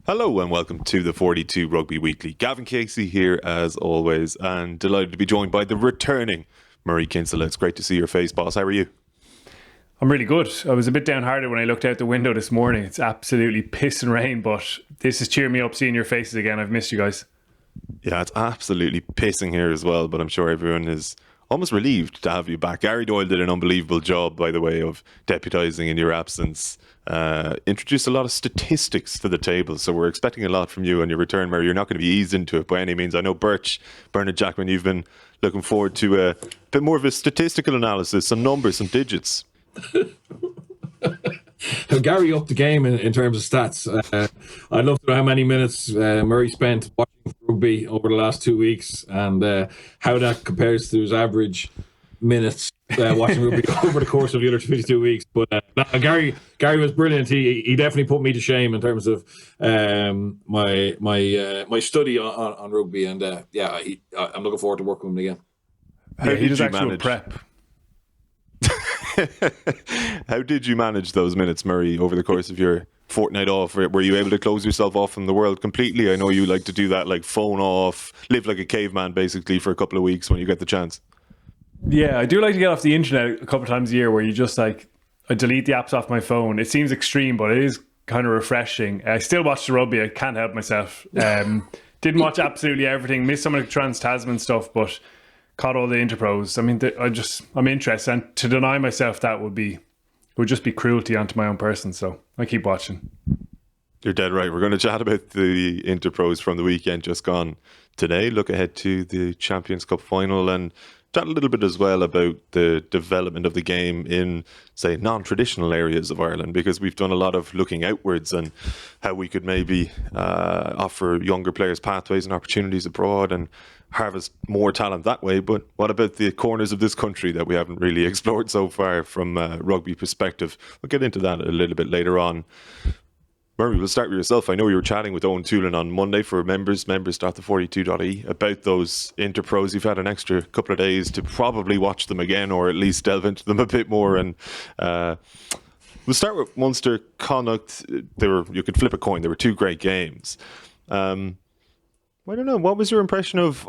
Hello and welcome to the 42 Rugby Weekly. Gavan Casey here as always, and delighted to be joined by the returning Murray Kinsella. It's great to see your face, boss. How are you? I'm really good. I was a bit downhearted when I looked out the window this morning. It's absolutely piss and rain, but this has cheered me up seeing your faces again. I've missed you guys. Yeah, it's absolutely pissing here as well, but I'm sure everyone is almost relieved to have you back. Gary Doyle did an unbelievable job, by the way, of deputising in your absence. Introduced a lot of statistics to the table, so we're expecting a lot from you on your return, Mary. You're not going to be eased into it by any means. I know Bernard Jackman, you've been looking forward to a bit more of a statistical analysis, some numbers, some digits. Gary upped the game in terms of stats. I'd love to know how many minutes Murray spent watching rugby over the last 2 weeks and how that compares to his average minutes watching rugby over the course of the other 52 weeks. But Gary was brilliant. He definitely put me to shame in terms of my study on rugby. And I'm looking forward to working with him again. He does actual prep. How did you manage those minutes, Murray, over the course of your fortnight off? Were you able to close yourself off from the world completely? I know you like to do that, like phone off, live like a caveman basically for a couple of weeks when you get the chance. Yeah, I do like to get off the internet a couple of times a year where you just I delete the apps off my phone. It seems extreme, but it is kind of refreshing. I still watch the rugby. I can't help myself. Didn't watch absolutely everything. Missed some of the Trans-Tasman stuff, but caught all the interpros. I mean, I'm interested, and to deny myself that would just be cruelty onto my own person. So I keep watching. You're dead right. We're going to chat about the interpros from the weekend just gone today. Look ahead to the Champions Cup final and chat a little bit as well about the development of the game in, say, non-traditional areas of Ireland, because we've done a lot of looking outwards and how we could maybe offer younger players pathways and opportunities abroad and harvest more talent that way. But what about the corners of this country that we haven't really explored so far from a rugby perspective? We'll get into that a little bit later on. Murray, we'll start with yourself. I know you were chatting with Owen Toolan on Monday for members.the42.ie about those interpros. You've had an extra couple of days to probably watch them again or at least delve into them a bit more. And we'll start with Munster, Connacht. You could flip a coin. There were two great games. I don't know. What was your impression of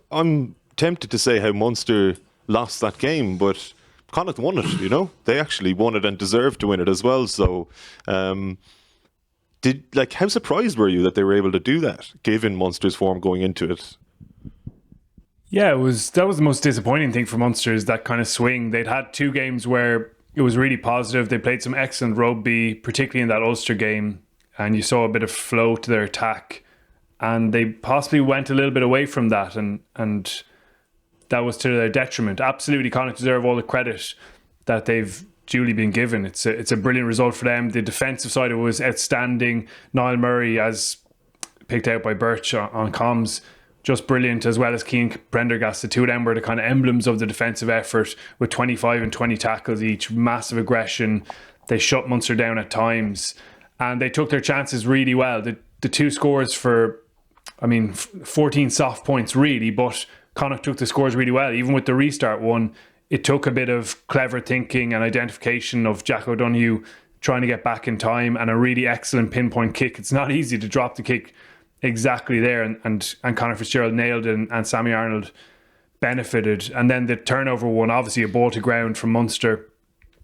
I'm tempted to say how Munster lost that game, but Connacht won it, you know? They actually won it and deserved to win it as well. So how surprised were you that they were able to do that, given Munster's form going into it? Yeah, that was the most disappointing thing for Munster, is that kind of swing. They'd had two games where it was really positive. They played some excellent rugby, particularly in that Ulster game, and you saw a bit of flow to their attack. And they possibly went a little bit away from that, and that was to their detriment. Absolutely, Connacht deserve all the credit that they've duly been given. It's a brilliant result for them. The defensive side of it was outstanding. Niall Murray, as picked out by Birch on comms, just brilliant, as well as Cian Prendergast. The two of them were the kind of emblems of the defensive effort, with 25 and 20 tackles each, massive aggression. They shut Munster down at times, and they took their chances really well. The two scores for 14 soft points really, but Connacht took the scores really well. Even with the restart one, it took a bit of clever thinking and identification of Jack O'Donoghue trying to get back in time, and a really excellent pinpoint kick. It's not easy to drop the kick exactly there, and Conor Fitzgerald nailed it, and Sammy Arnold benefited. And then the turnover one, obviously a ball to ground from Munster,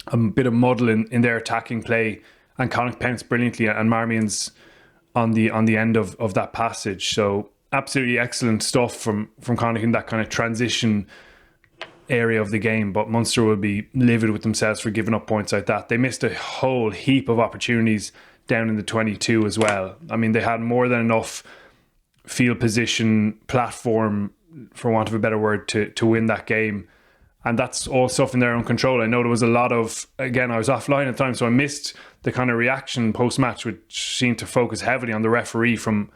a bit of muddle in their attacking play, and Connacht pounced brilliantly, and Marmion's on the end of that passage. So absolutely excellent stuff from Connacht in that kind of transition area of the game. But Munster will be livid with themselves for giving up points like that. They missed a whole heap of opportunities down in the 22 as well. I mean, they had more than enough field position, platform, for want of a better word, to win that game. And that's all stuff in their own control. I know there was a lot of, again, I was offline at the time, so I missed the kind of reaction post-match, which seemed to focus heavily on the referee from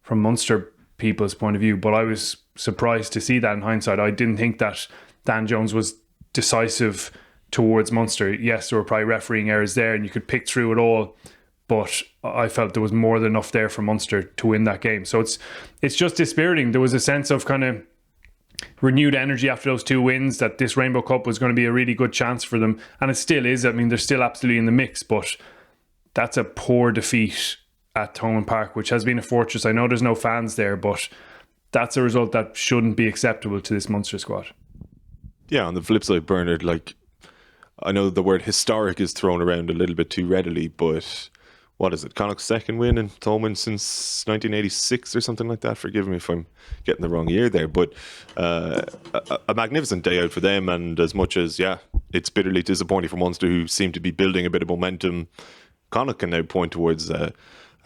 Munster people's point of view. But I was surprised to see that in hindsight. I didn't think that Dan Jones was decisive towards Munster. Yes, there were probably refereeing errors there, and you could pick through it all, but I felt there was more than enough there for Munster to win that game. So it's just dispiriting. There was a sense of kind of renewed energy after those two wins, that this Rainbow Cup was going to be a really good chance for them, and it still is. I mean, they're still absolutely in the mix, but that's a poor defeat at Thomond Park, which has been a fortress. I know there's no fans there, but that's a result that shouldn't be acceptable to this Munster squad. Yeah, on the flip side, Bernard, like, I know the word historic is thrown around a little bit too readily, but what is it? Connacht's second win in Thomond since 1986 or something like that. Forgive me if I'm getting the wrong year there, but a magnificent day out for them. And as much as, yeah, it's bitterly disappointing for Munster, who seem to be building a bit of momentum, Connacht can now point towards a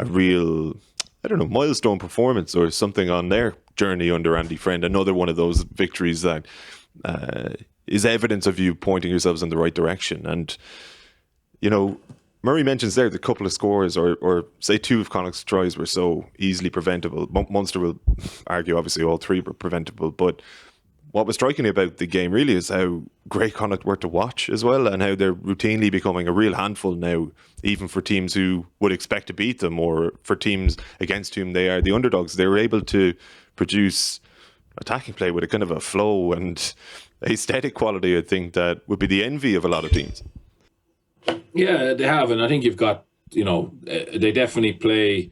real, I don't know, milestone performance or something on their journey under Andy Friend. Another one of those victories that is evidence of you pointing yourselves in the right direction. And, you know, Murray mentions there the couple of scores, or say two of Connacht's tries were so easily preventable. Munster will argue, obviously, all three were preventable. But what was striking about the game really is how great Connacht were to watch as well, and how they're routinely becoming a real handful now, even for teams who would expect to beat them, or for teams against whom they are the underdogs. They were able to produce attacking play with a kind of a flow and aesthetic quality, I think, that would be the envy of a lot of teams. Yeah, they have, and I think you've got, you know, they definitely play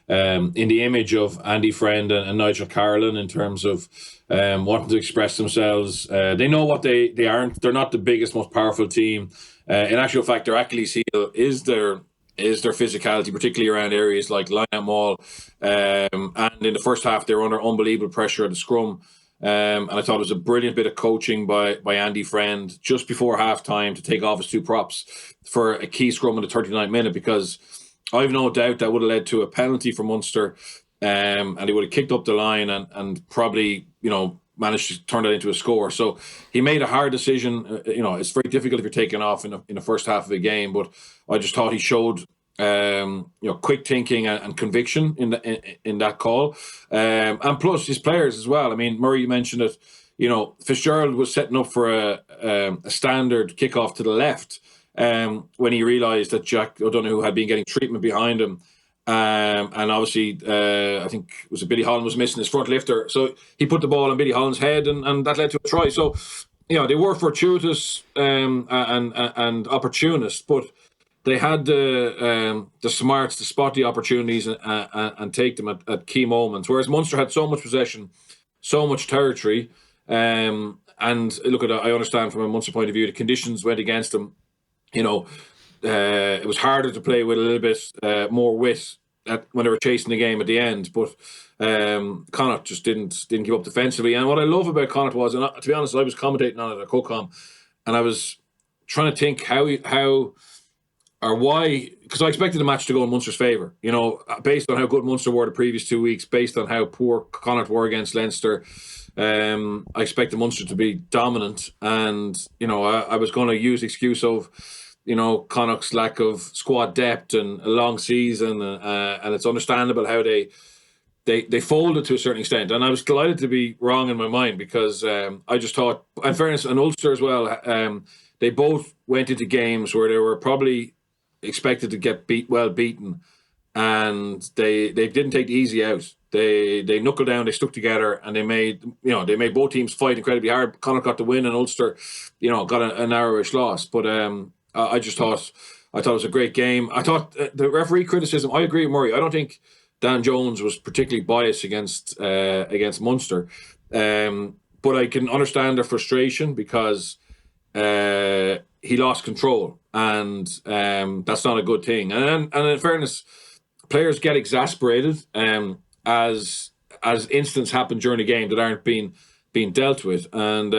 in the image of Andy Friend and Nigel Carolan in terms of wanting to express themselves. They know what they aren't. They're not the biggest, most powerful team. In actual fact, their Achilles heel is their physicality, particularly around areas like line-out maul. And in the first half, they were under unbelievable pressure at the scrum. And I thought it was a brilliant bit of coaching by Andy Friend just before half-time to take off his two props for a key scrum in the 39th minute, because I've no doubt that would have led to a penalty for Munster, and he would have kicked up the line and probably, you know, managed to turn that into a score. So he made a hard decision. You know, it's very difficult if you're taking off in the first half of a game, but I just thought he showed you know, quick thinking and conviction in that call, and plus his players as well. I mean, Murray mentioned it. You know, Fitzgerald was setting up for a standard kickoff to the left when he realised that Jack O'Donoghue had been getting treatment behind him, and obviously I think it was Billy Holland was missing his front lifter, so he put the ball on Billy Holland's head, and that led to a try. So, you know, they were fortuitous and opportunist, but they had the smarts to spot the opportunities and take them at key moments. Whereas Munster had so much possession, so much territory. And look at that, I understand from a Munster point of view, the conditions went against them. You know, it was harder to play with a little bit more wit when they were chasing the game at the end. But Connacht just didn't give up defensively. And what I love about Connacht was, and to be honest, I was commentating on it at CoCom, and I was trying to think how or why, because I expected the match to go in Munster's favour, you know, based on how good Munster were the previous 2 weeks, based on how poor Connacht were against Leinster. I expected Munster to be dominant, and, you know, I was going to use the excuse of, you know, Connacht's lack of squad depth and a long season, and it's understandable how they folded to a certain extent. And I was delighted to be wrong in my mind, because I just thought, in fairness, and Ulster as well, they both went into games where they were probably expected to get beaten, and they didn't take the easy out. They knuckled down, they stuck together, and they made both teams fight incredibly hard. Connacht got the win, and Ulster, you know, got a narrowish loss. But I thought it was a great game. I thought the referee criticism, I agree with Murray. I don't think Dan Jones was particularly biased against Munster, but I can understand their frustration, because he lost control, and that's not a good thing. And in fairness, players get exasperated as incidents happen during the game that aren't being dealt with, and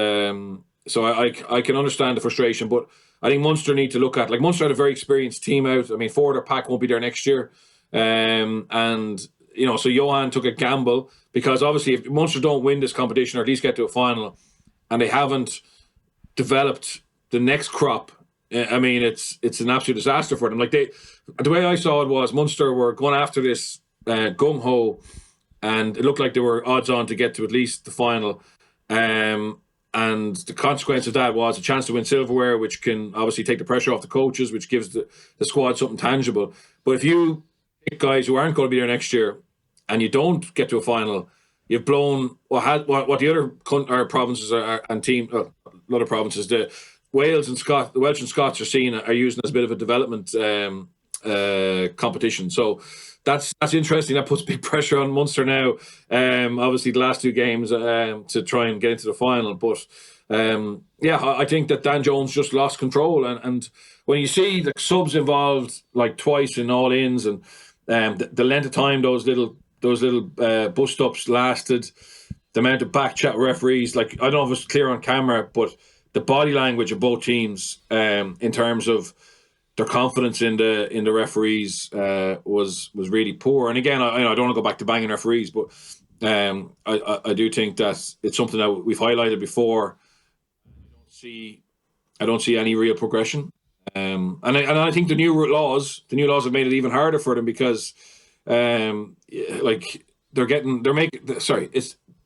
so I can understand the frustration. But I think Munster need to look at, like, Munster had a very experienced team out. I mean, four of their pack won't be there next year, and, you know, so Johan took a gamble, because obviously if Munster don't win this competition, or at least get to a final, and they haven't developed the next crop, I mean, it's an absolute disaster for them. Like, the way I saw it was, Munster were going after this gung-ho, and it looked like they were odds on to get to at least the final. And the consequence of that was a chance to win silverware, which can obviously take the pressure off the coaches, which gives the squad something tangible. But if you pick guys who aren't going to be there next year, and you don't get to a final, you've blown what the other provinces and team, a lot of provinces, the Welsh and Scots are using as a bit of a development competition. So that's interesting. That puts big pressure on Munster now. Obviously, the last two games to try and get into the final. But I think that Dan Jones just lost control. And when you see the subs involved like twice in all ins, and the length of time those little bust ups lasted, the amount of back chat referees, like I don't know if it's clear on camera, but the body language of both teams in terms of their confidence in the referees was really poor. And again, I don't want to go back to banging referees, but I do think that it's something that we've highlighted before. I don't see any real progression, and I think the new laws have made it even harder for them because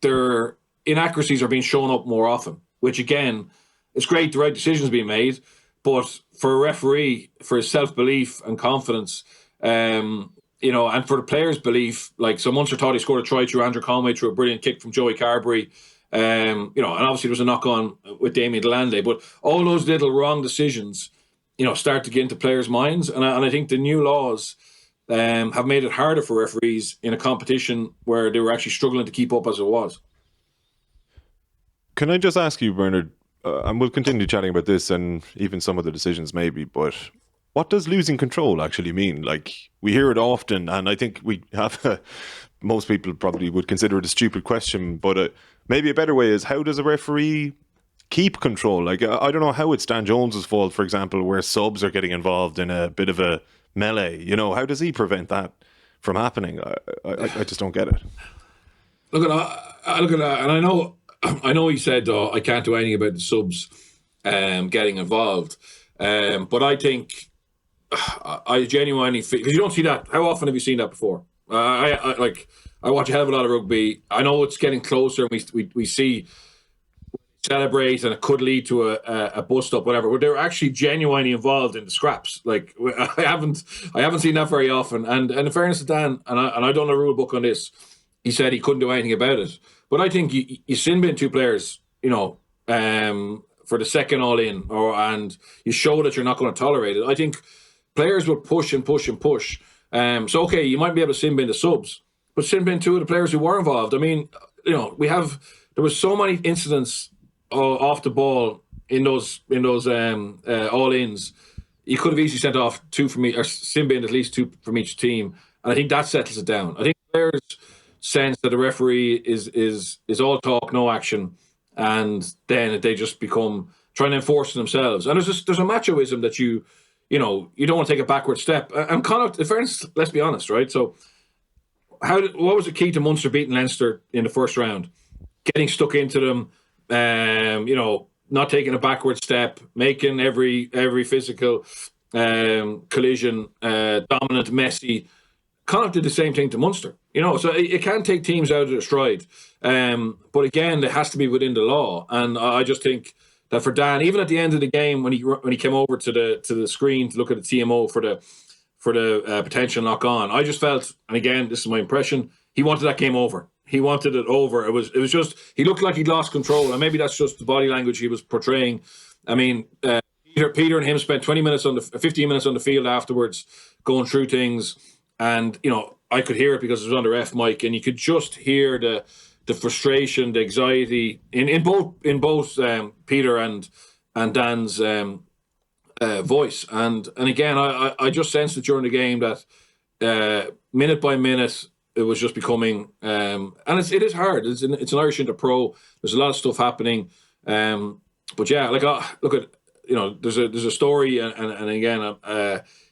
their inaccuracies are being shown up more often, which again, it's great the right decisions being made. But for a referee, for his self-belief and confidence, and for the players' belief, like, so Munster thought he scored a try through Andrew Conway through a brilliant kick from Joey Carberry, and obviously there was a knock-on with Damien Delande, but all those little wrong decisions, start to get into players' minds, and I think the new laws have made it harder for referees in a competition where they were actually struggling to keep up as it was. Can I just ask you, Bernard, and we'll continue chatting about this and even some of the decisions maybe, but what does losing control actually mean? Like, we hear it often, and I think we have most people probably would consider it a stupid question, but maybe a better way is, how does a referee keep control? Like, I don't know how it's Dan Jones's fault, for example, where subs are getting involved in a bit of a melee. How does he prevent that from happening? I just don't get it. Look at that, and I know he said, I can't do anything about the subs getting involved. But I think, I genuinely feel, because you don't see that. How often have you seen that before? I watch a hell of a lot of rugby. I know it's getting closer, and we see celebrate, and it could lead to a bust up, whatever. But they're actually genuinely involved in the scraps. Like, I haven't seen that very often. And in fairness to Dan, and I don't know a rule book on this, he said he couldn't do anything about it. But I think you sin bin two players, for the second all in, and you show that you're not going to tolerate it. I think players will push and push and push. So okay, you might be able to sin bin the subs, but sin bin two of the players who were involved. I mean, there was so many incidents off the ball in those all ins. You could have easily sent off two from each, or sin bin at least two from each team, and I think that settles it down. I think players sense that the referee is all talk, no action, and then they just become trying to enforce it themselves. And there's a machoism that you don't want to take a backward step. And Connacht, in fairness, let's be honest, right? So what was the key to Munster beating Leinster in the first round? Getting stuck into them, not taking a backward step, making every physical collision dominant, messy. Connacht did the same thing to Munster, so it can take teams out of their stride. But again, it has to be within the law. And I just think that for Dan, even at the end of the game, when he came over to the screen to look at the TMO for the potential knock on, I just felt, and again, this is my impression, he wanted that game over. He wanted it over. It was just, he looked like he'd lost control, and maybe that's just the body language he was portraying. I mean, Peter and him spent 15 minutes on the field afterwards, going through things. And, I could hear it because it was on the ref mic, and you could just hear the frustration, the anxiety in both Peter and Dan's voice. And again, I just sensed it during the game that minute by minute, it was just becoming, and it is hard. It's an Irish interpro. There's a lot of stuff happening. But yeah, like, look at, there's a story, and again,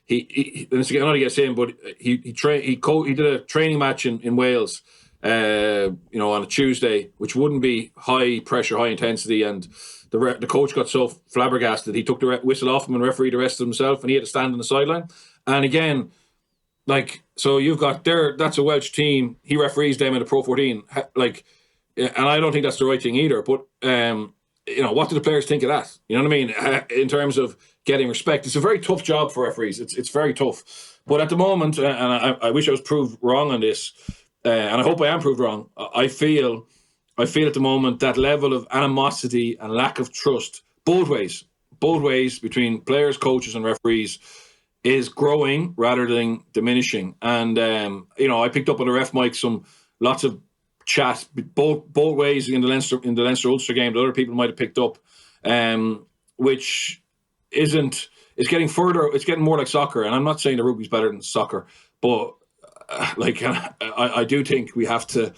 He and it's not to get in, but he did a training match in Wales, on a Tuesday, which wouldn't be high pressure, high intensity, and the coach got so flabbergasted he took the whistle off him and refereed the rest of himself, and he had to stand on the sideline. And again, like, so you've got that's a Welsh team. He referees them in the Pro 14, like, and I don't think that's the right thing either. But what do the players think of that? You know what I mean? In terms of getting respect, it's a very tough job for referees. It's very tough. But at the moment, and I wish I was proved wrong on this, and I hope I am proved wrong. I feel at the moment that level of animosity and lack of trust, both ways between players, coaches, and referees, is growing rather than diminishing. And I picked up on the ref mic lots of chat both ways in the Leinster Ulster game that other people might have picked up, which isn't. It's getting further. It's getting more like soccer, and I'm not saying the rugby's better than soccer, but I do think we have to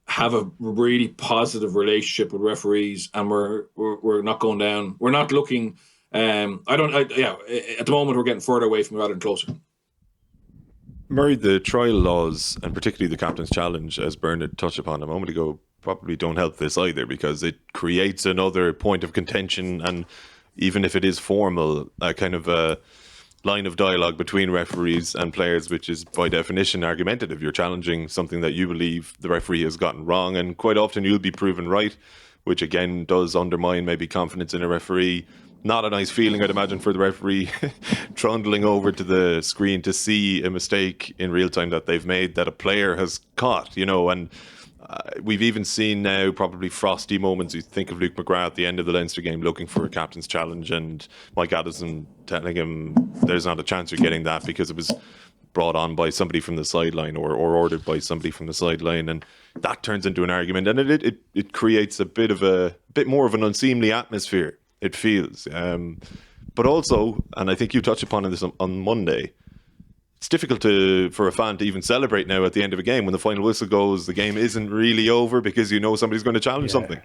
have a really positive relationship with referees, and we're not going down. We're not looking. At the moment we're getting further away from it rather than closer. Murray, the trial laws, and particularly the captain's challenge, as Bernard touched upon a moment ago, probably don't help this either, because it creates another point of contention, and even if it is formal, a kind of a line of dialogue between referees and players, which is by definition argumentative. You're challenging something that you believe the referee has gotten wrong, and quite often you'll be proven right, which again does undermine maybe confidence in a referee. Not a nice feeling, I'd imagine, for the referee trundling over to the screen to see a mistake in real time that they've made, that a player has caught, and we've even seen now probably frosty moments. You think of Luke McGrath at the end of the Leinster game looking for a captain's challenge, and Mike Addison telling him there's not a chance you're getting that because it was brought on by somebody from the sideline or ordered by somebody from the sideline, and that turns into an argument, and it creates a bit more of an unseemly atmosphere, it feels. But also, and I think you touched upon this on Monday, it's difficult for a fan to even celebrate now at the end of a game when the final whistle goes. The game isn't really over because somebody's going to challenge something.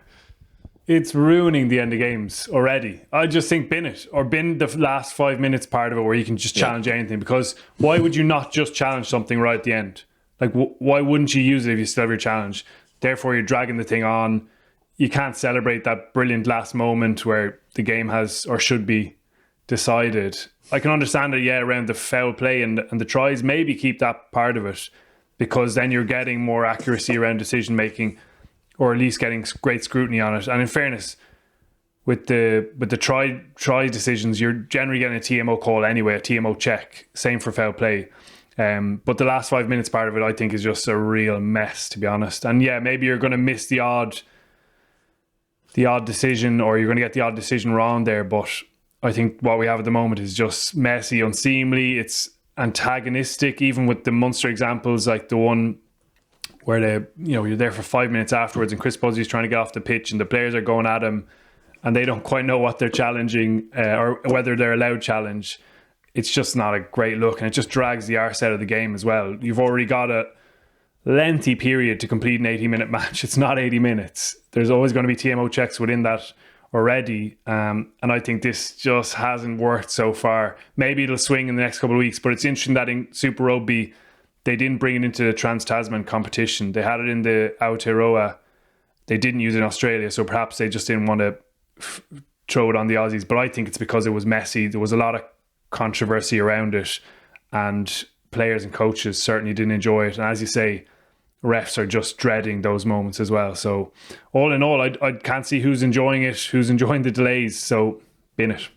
It's ruining the end of games already. I just think bin the last 5 minutes part of it where you can just challenge anything, because why would you not just challenge something right at the end? Like, why wouldn't you use it if you still have your challenge? Therefore, you're dragging the thing on. You can't celebrate that brilliant last moment where the game has or should be decided. I can understand it, around the foul play and the tries, maybe keep that part of it, because then you're getting more accuracy around decision making, or at least getting great scrutiny on it. And in fairness, with the try decisions, you're generally getting a TMO call anyway, a TMO check. Same for foul play. But the last 5 minutes part of it, I think, is just a real mess, to be honest. And maybe you're going to miss the odd decision, or you're going to get the odd decision wrong there, but I think what we have at the moment is just messy, unseemly. It's antagonistic, even with the Munster examples, like the one where you're there for 5 minutes afterwards and Chris Buzzy's trying to get off the pitch and the players are going at him and they don't quite know what they're challenging or whether they're allowed challenge. It's just not a great look, and it just drags the arse out of the game as well. You've already got a lengthy period to complete an 80-minute match. It's not 80 minutes. There's always going to be TMO checks within that already, and I think this just hasn't worked so far. Maybe it'll swing in the next couple of weeks, but it's interesting that in Super Rugby they didn't bring it into the Trans-Tasman competition. They had it in the Aotearoa. They didn't use it in Australia, so perhaps they just didn't want to throw it on the Aussies. But I think it's because it was messy. There was a lot of controversy around it, and players and coaches certainly didn't enjoy it. And as you say, refs are just dreading those moments as well. So all in all, I can't see who's enjoying it, who's enjoying the delays. So bin it.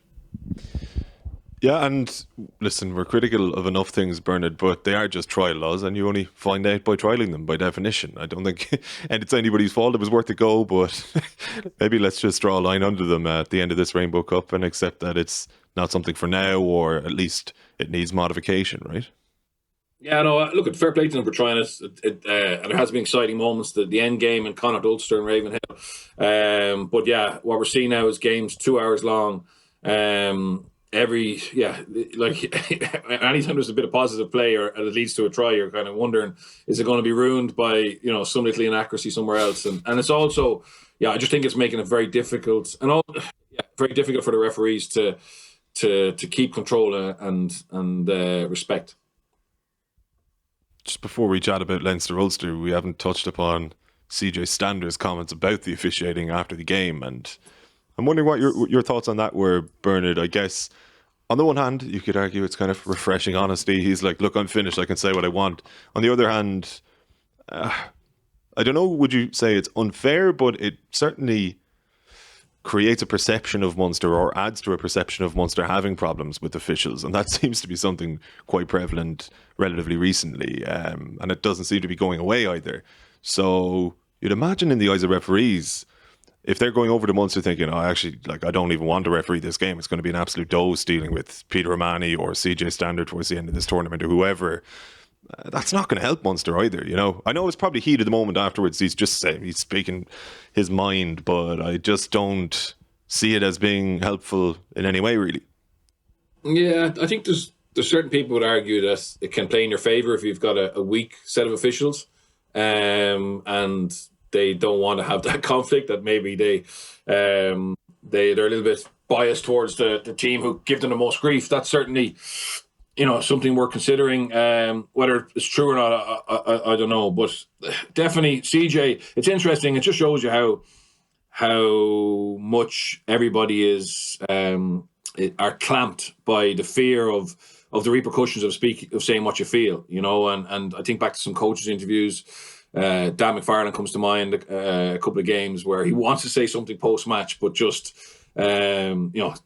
Yeah, and listen, we're critical of enough things, Bernard, but they are just trial laws, and you only find out by trialling them, by definition. I don't think, and it's anybody's fault. It was worth a go, but maybe let's just draw a line under them at the end of this Rainbow Cup and accept that it's not something for now, or at least it needs modification, right? Yeah, no, look, at fair play to them for trying it. And there has been exciting moments, the end game in Connacht, Ulster and Ravenhill. But yeah, what we're seeing now is games 2 hours long. Anytime there's a bit of positive play or it leads to a try, you're kind of wondering, is it going to be ruined by some little inaccuracy somewhere else? And it's also, I just think it's making it very difficult very difficult for the referees to keep control and respect. Just before we chat about Leinster Ulster, we haven't touched upon CJ Stander's comments about the officiating after the game, and I'm wondering what your thoughts on that were, Bernard. I guess on the one hand, you could argue it's kind of refreshing honesty. He's like, look, I'm finished, I can say what I want. On the other hand, I don't know, would you say it's unfair, but it certainly creates a perception of Munster, or adds to a perception of Munster having problems with officials, and that seems to be something quite prevalent relatively recently, and it doesn't seem to be going away either. So you'd imagine in the eyes of referees, if they're going over to Munster thinking, oh, actually, like, I don't even want to referee this game, it's going to be an absolute dose dealing with Peter Romani or CJ Standard towards the end of this tournament or whoever, that's not going to help Munster either, you know. I know it's probably heat of the moment afterwards. He's just saying, he's speaking his mind, but I just don't see it as being helpful in any way, really. Yeah, I think there's certain people would argue that it can play in your favour if you've got a weak set of officials, and they don't want to have that conflict, that maybe they're a little bit biased towards the team who give them the most grief. That's certainly, you know, something we're considering. Whether it's true or not, I don't know. But definitely, CJ, it's interesting. It just shows you how much everybody is are clamped by the fear of the repercussions of saying what you feel, you know. And I think back to some coaches' interviews. Dan McFarlane comes to mind, a couple of games where he wants to say something post-match, but just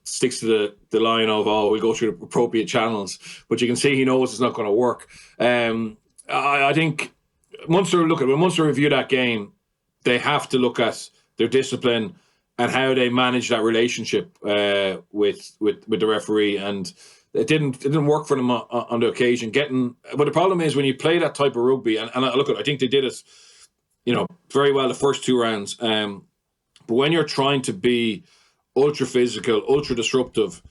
sticks to the line of, oh, we'll go through the appropriate channels. But you can see he knows it's not going to work. I think when Munster review that game, they have to look at their discipline and how they manage that relationship with the referee. And it didn't work for them on the occasion. But the problem is when you play that type of rugby, and I think they did it, you know, very well the first two rounds. But when you're trying to be ultra physical, ultra disruptive,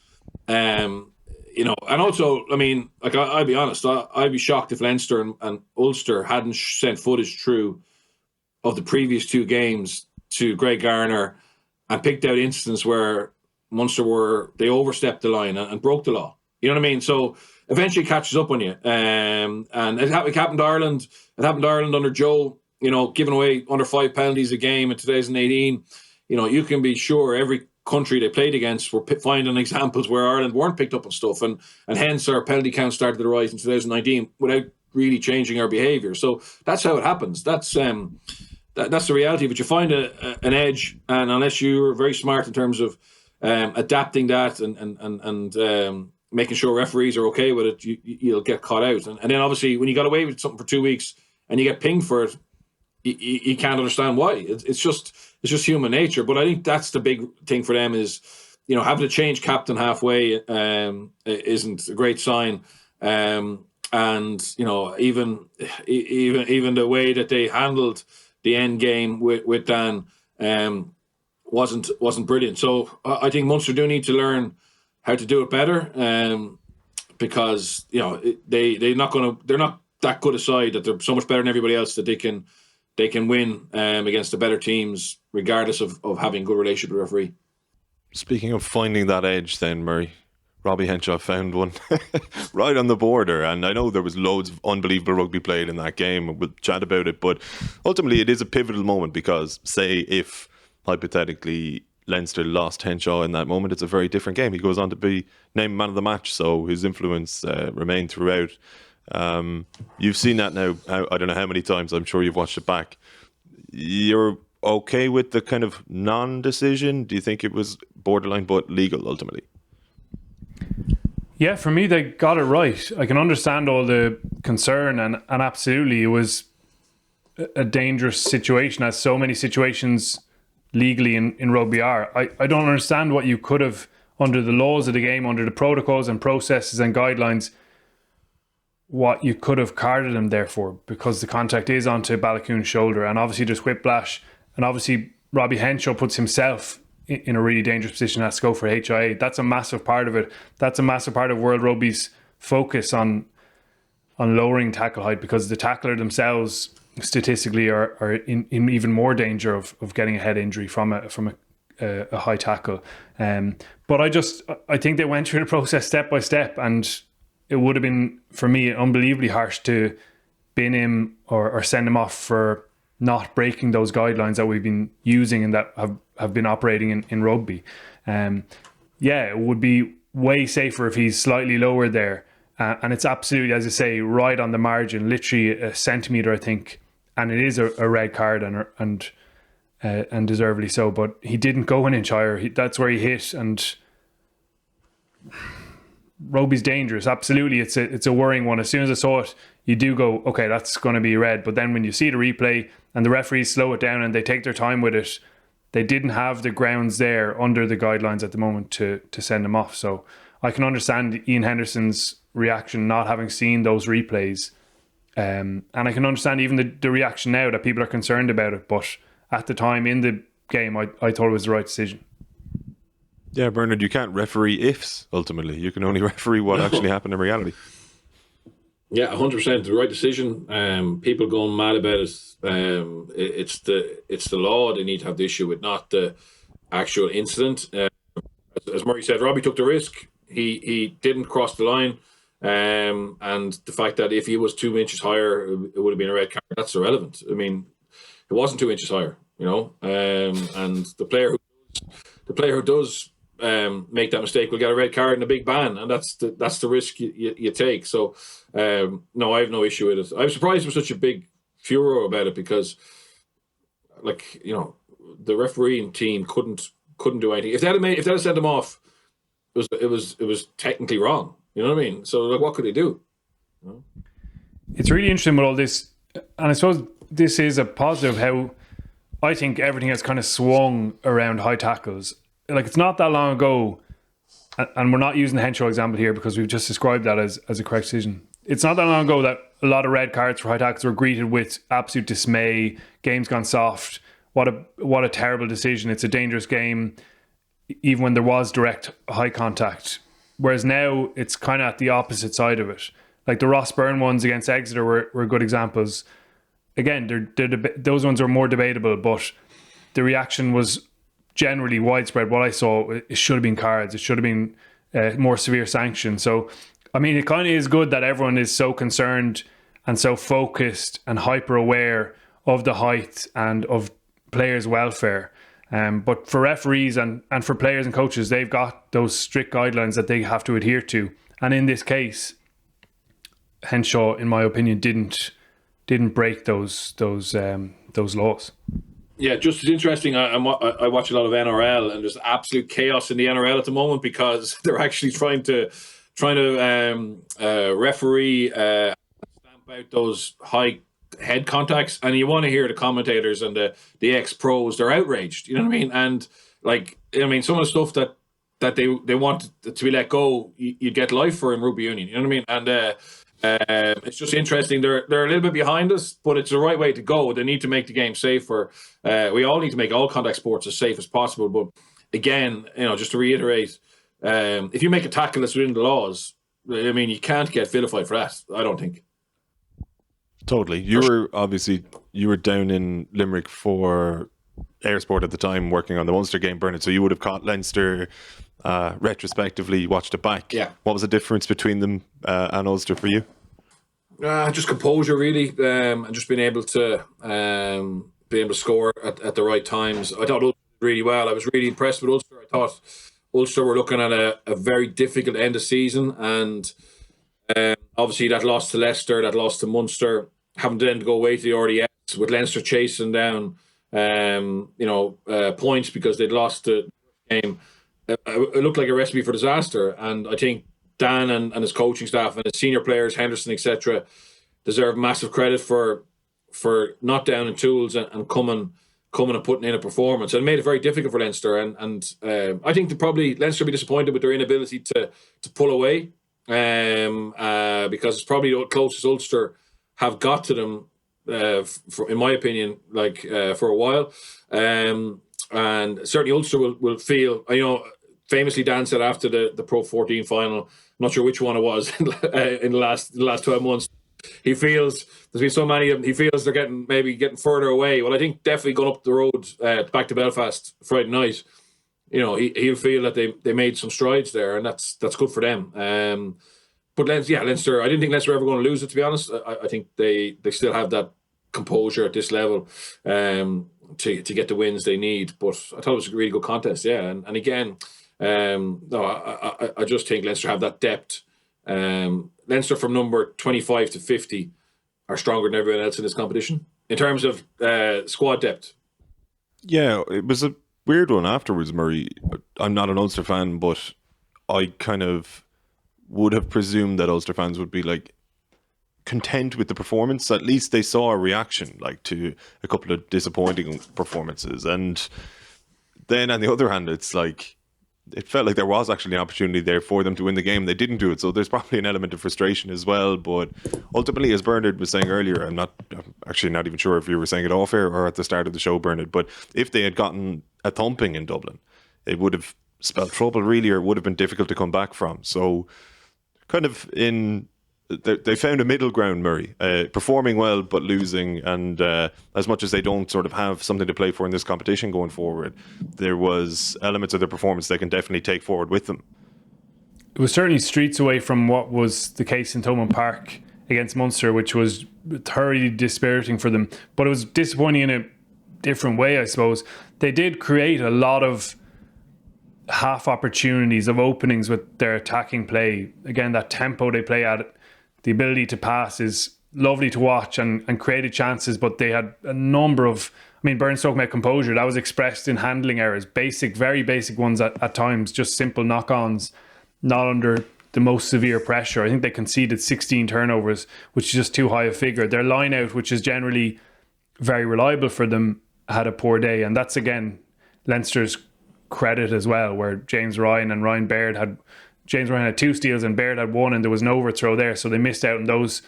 you know, and also, I mean, like, I'll be honest, I'd be shocked if Leinster and Ulster hadn't sent footage through of the previous two games to Greg Garner and picked out instances where Munster they overstepped the line and broke the law. You know what I mean? So eventually it catches up on you. And it happened to Ireland. It happened to Ireland under Joe, you know, giving away under 5 penalties a game in 2018. You know, you can be sure every country they played against were finding examples where Ireland weren't picked up on stuff. And hence our penalty count started to rise in 2019 without really changing our behaviour. So that's how it happens. That's the reality. But you find an edge, and unless you're very smart in terms of adapting that and making sure referees are okay with it, you'll get caught out. And then obviously when you got away with something for 2 weeks and you get pinged for it, you can't understand why. It's just human nature. But I think that's the big thing for them is, you know, having to change captain halfway isn't a great sign. And you know, even the way that they handled the end game with Dan wasn't brilliant. So I think Munster do need to learn how to do it better, because, you know, they're not that good a side that they're so much better than everybody else that they can win against the better teams regardless of having a good relationship with the referee. Speaking of finding that edge, then, Murray, Robbie Henshaw found one right on the border, and I know there was loads of unbelievable rugby played in that game. We'll chat about it, but ultimately it is a pivotal moment because, say, if hypothetically Leinster lost Henshaw in that moment, it's a very different game. He goes on to be named man of the match, so his influence remained throughout. You've seen that now, I don't know how many times, I'm sure you've watched it back. You're okay with the kind of non-decision? Do you think it was borderline but legal ultimately? Yeah, for me, they got it right. I can understand all the concern, and absolutely it was a dangerous situation, as so many situations legally in rugby are. I don't understand what you could have, under the laws of the game, under the protocols and processes and guidelines, what you could have carded him there for, because the contact is onto Balakoon's shoulder, and obviously there's whiplash, and obviously Robbie Henshaw puts himself in a really dangerous position, has to go for HIA. That's a massive part of it. That's a massive part of World Rugby's focus on lowering tackle height, because the tackler themselves statistically are in even more danger of getting a head injury from a high tackle. But I think they went through the process step by step, and it would have been, for me, unbelievably harsh to bin him or send him off for not breaking those guidelines that we've been using and that have been operating in rugby. It would be way safer if he's slightly lower there. And it's absolutely, as I say, right on the margin, literally a centimetre, I think. And it is a red card and deservedly so. But he didn't go an inch higher. That's where he hit. And rugby's dangerous. Absolutely, it's a worrying one. As soon as I saw it, you do go, okay, that's going to be red. But then when you see the replay and the referees slow it down and they take their time with it, they didn't have the grounds there under the guidelines at the moment to send him off. So I can understand Ian Henderson's reaction not having seen those replays. And I can understand even the reaction now that people are concerned about it. But at the time in the game, I thought it was the right decision. Yeah, Bernard, you can't referee ifs, ultimately. You can only referee what actually happened in reality. Yeah, 100% the right decision. People going mad about it. It's the law they need to have the issue with, not the actual incident. As Murray said, Robbie took the risk. He didn't cross the line. And the fact that if he was 2 inches higher, it would have been a red card. That's irrelevant. I mean, it wasn't 2 inches higher, you know. And the player who does make that mistake will get a red card and a big ban, and that's the risk you take. So no, I have no issue with it. I was surprised there was such a big furor about it because, like, you know, the refereeing team couldn't do anything. If they had sent him off, it was technically wrong. You know what I mean? So, like, what could they do? You know? It's really interesting with all this, and I suppose this is a positive how I think everything has kind of swung around high tackles. Like, it's not that long ago, and we're not using the Henshaw example here because we've just described that as a correct decision. It's not that long ago that a lot of red cards for high tackles were greeted with absolute dismay. Game's gone soft. What a terrible decision. It's a dangerous game, even when there was direct high contact. Whereas now it's kind of at the opposite side of it. Like the Ross Byrne ones against Exeter were good examples. Again, those ones are more debatable, but the reaction was generally widespread. What I saw, it should have been cards. It should have been more severe sanction. So, I mean, it kind of is good that everyone is so concerned and so focused and hyper aware of the height and of players' welfare. But for referees and for players and coaches, they've got those strict guidelines that they have to adhere to. And in this case, Henshaw, in my opinion, didn't break those laws. Yeah, just as interesting. I watch a lot of NRL, and there's absolute chaos in the NRL at the moment because they're actually trying to referee stamp out those high head contacts, and you want to hear the commentators and the ex-pros. They're outraged, you know what I mean? And, like, I mean, some of the stuff that they want to be let go, you get life for in rugby union, you know what I mean? And it's just interesting. They're a little bit behind us, but it's the right way to go. They need to make the game safer. We all need to make all contact sports as safe as possible. But again, you know, just to reiterate, if you make a tackle that's within the laws, I mean, you can't get vilified for that, I don't think. Totally. You were down in Limerick for Airsport at the time, working on the Munster game, Bernard. So you would have caught Leinster retrospectively, watched it back. Yeah. What was the difference between them and Ulster for you? Just composure, really, and just being able to score at the right times. I thought Ulster did really well. I was really impressed with Ulster. I thought Ulster were looking at a very difficult end of season, and obviously that loss to Leicester, that loss to Munster, having to then go away to the RDS with Leinster chasing down points because they'd lost the game. It looked like a recipe for disaster, and I think Dan and his coaching staff and his senior players, Henderson, etc., deserve massive credit for not down in tools and coming and putting in a performance. And it made it very difficult for Leinster, and I think Leinster will be disappointed with their inability to pull away, because it's probably the closest Ulster have got to them, in my opinion, for a while. And certainly Ulster will feel, famously Dan said after the Pro 14 final, I'm not sure which one it was in the last 12 months, he feels there's been so many of them, he feels they're getting further away. Well, I think definitely going up the road back to Belfast Friday night, he'll feel that they made some strides there, and that's good for them. But Leinster, I didn't think Leinster were ever going to lose it, to be honest. I think they still have that composure at this level to get the wins they need. But I thought it was a really good contest, yeah. And again, I just think Leinster have that depth. Leinster from number 25 to 50 are stronger than everyone else in this competition in terms of squad depth. Yeah, it was a weird one afterwards, Murray. I'm not an Ulster fan, but I kind of would have presumed that Ulster fans would be content with the performance. At least they saw a reaction to a couple of disappointing performances, and then on the other hand, it's like it felt like there was actually an opportunity there for them to win the game. They didn't do it, so there's probably an element of frustration as well. But ultimately, as Bernard was saying earlier, I'm actually not even sure if you were saying it off air or at the start of the show, Bernard, but if they had gotten a thumping in Dublin, it would have spelled trouble really, or it would have been difficult to come back from. So kind of they found a middle ground, Murray, performing well but losing, and as much as they don't sort of have something to play for in this competition going forward, there was elements of their performance they can definitely take forward with them. It was certainly streets away from what was the case in Thomond Park against Munster, which was thoroughly dispiriting for them, but it was disappointing in a different way, I suppose. They did create a lot of half opportunities of openings with their attacking play. Again, that tempo they play at, the ability to pass is lovely to watch and created chances, but they had a number of, Burns talking about composure, that was expressed in handling errors, very basic ones at times, just simple knock-ons, not under the most severe pressure. I think they conceded 16 turnovers, which is just too high a figure. Their line out, which is generally very reliable for them, had a poor day, and that's again Leinster's credit as well, where James Ryan and Ryan Baird had 2 steals and Baird had 1, and there was an overthrow there, so they missed out on those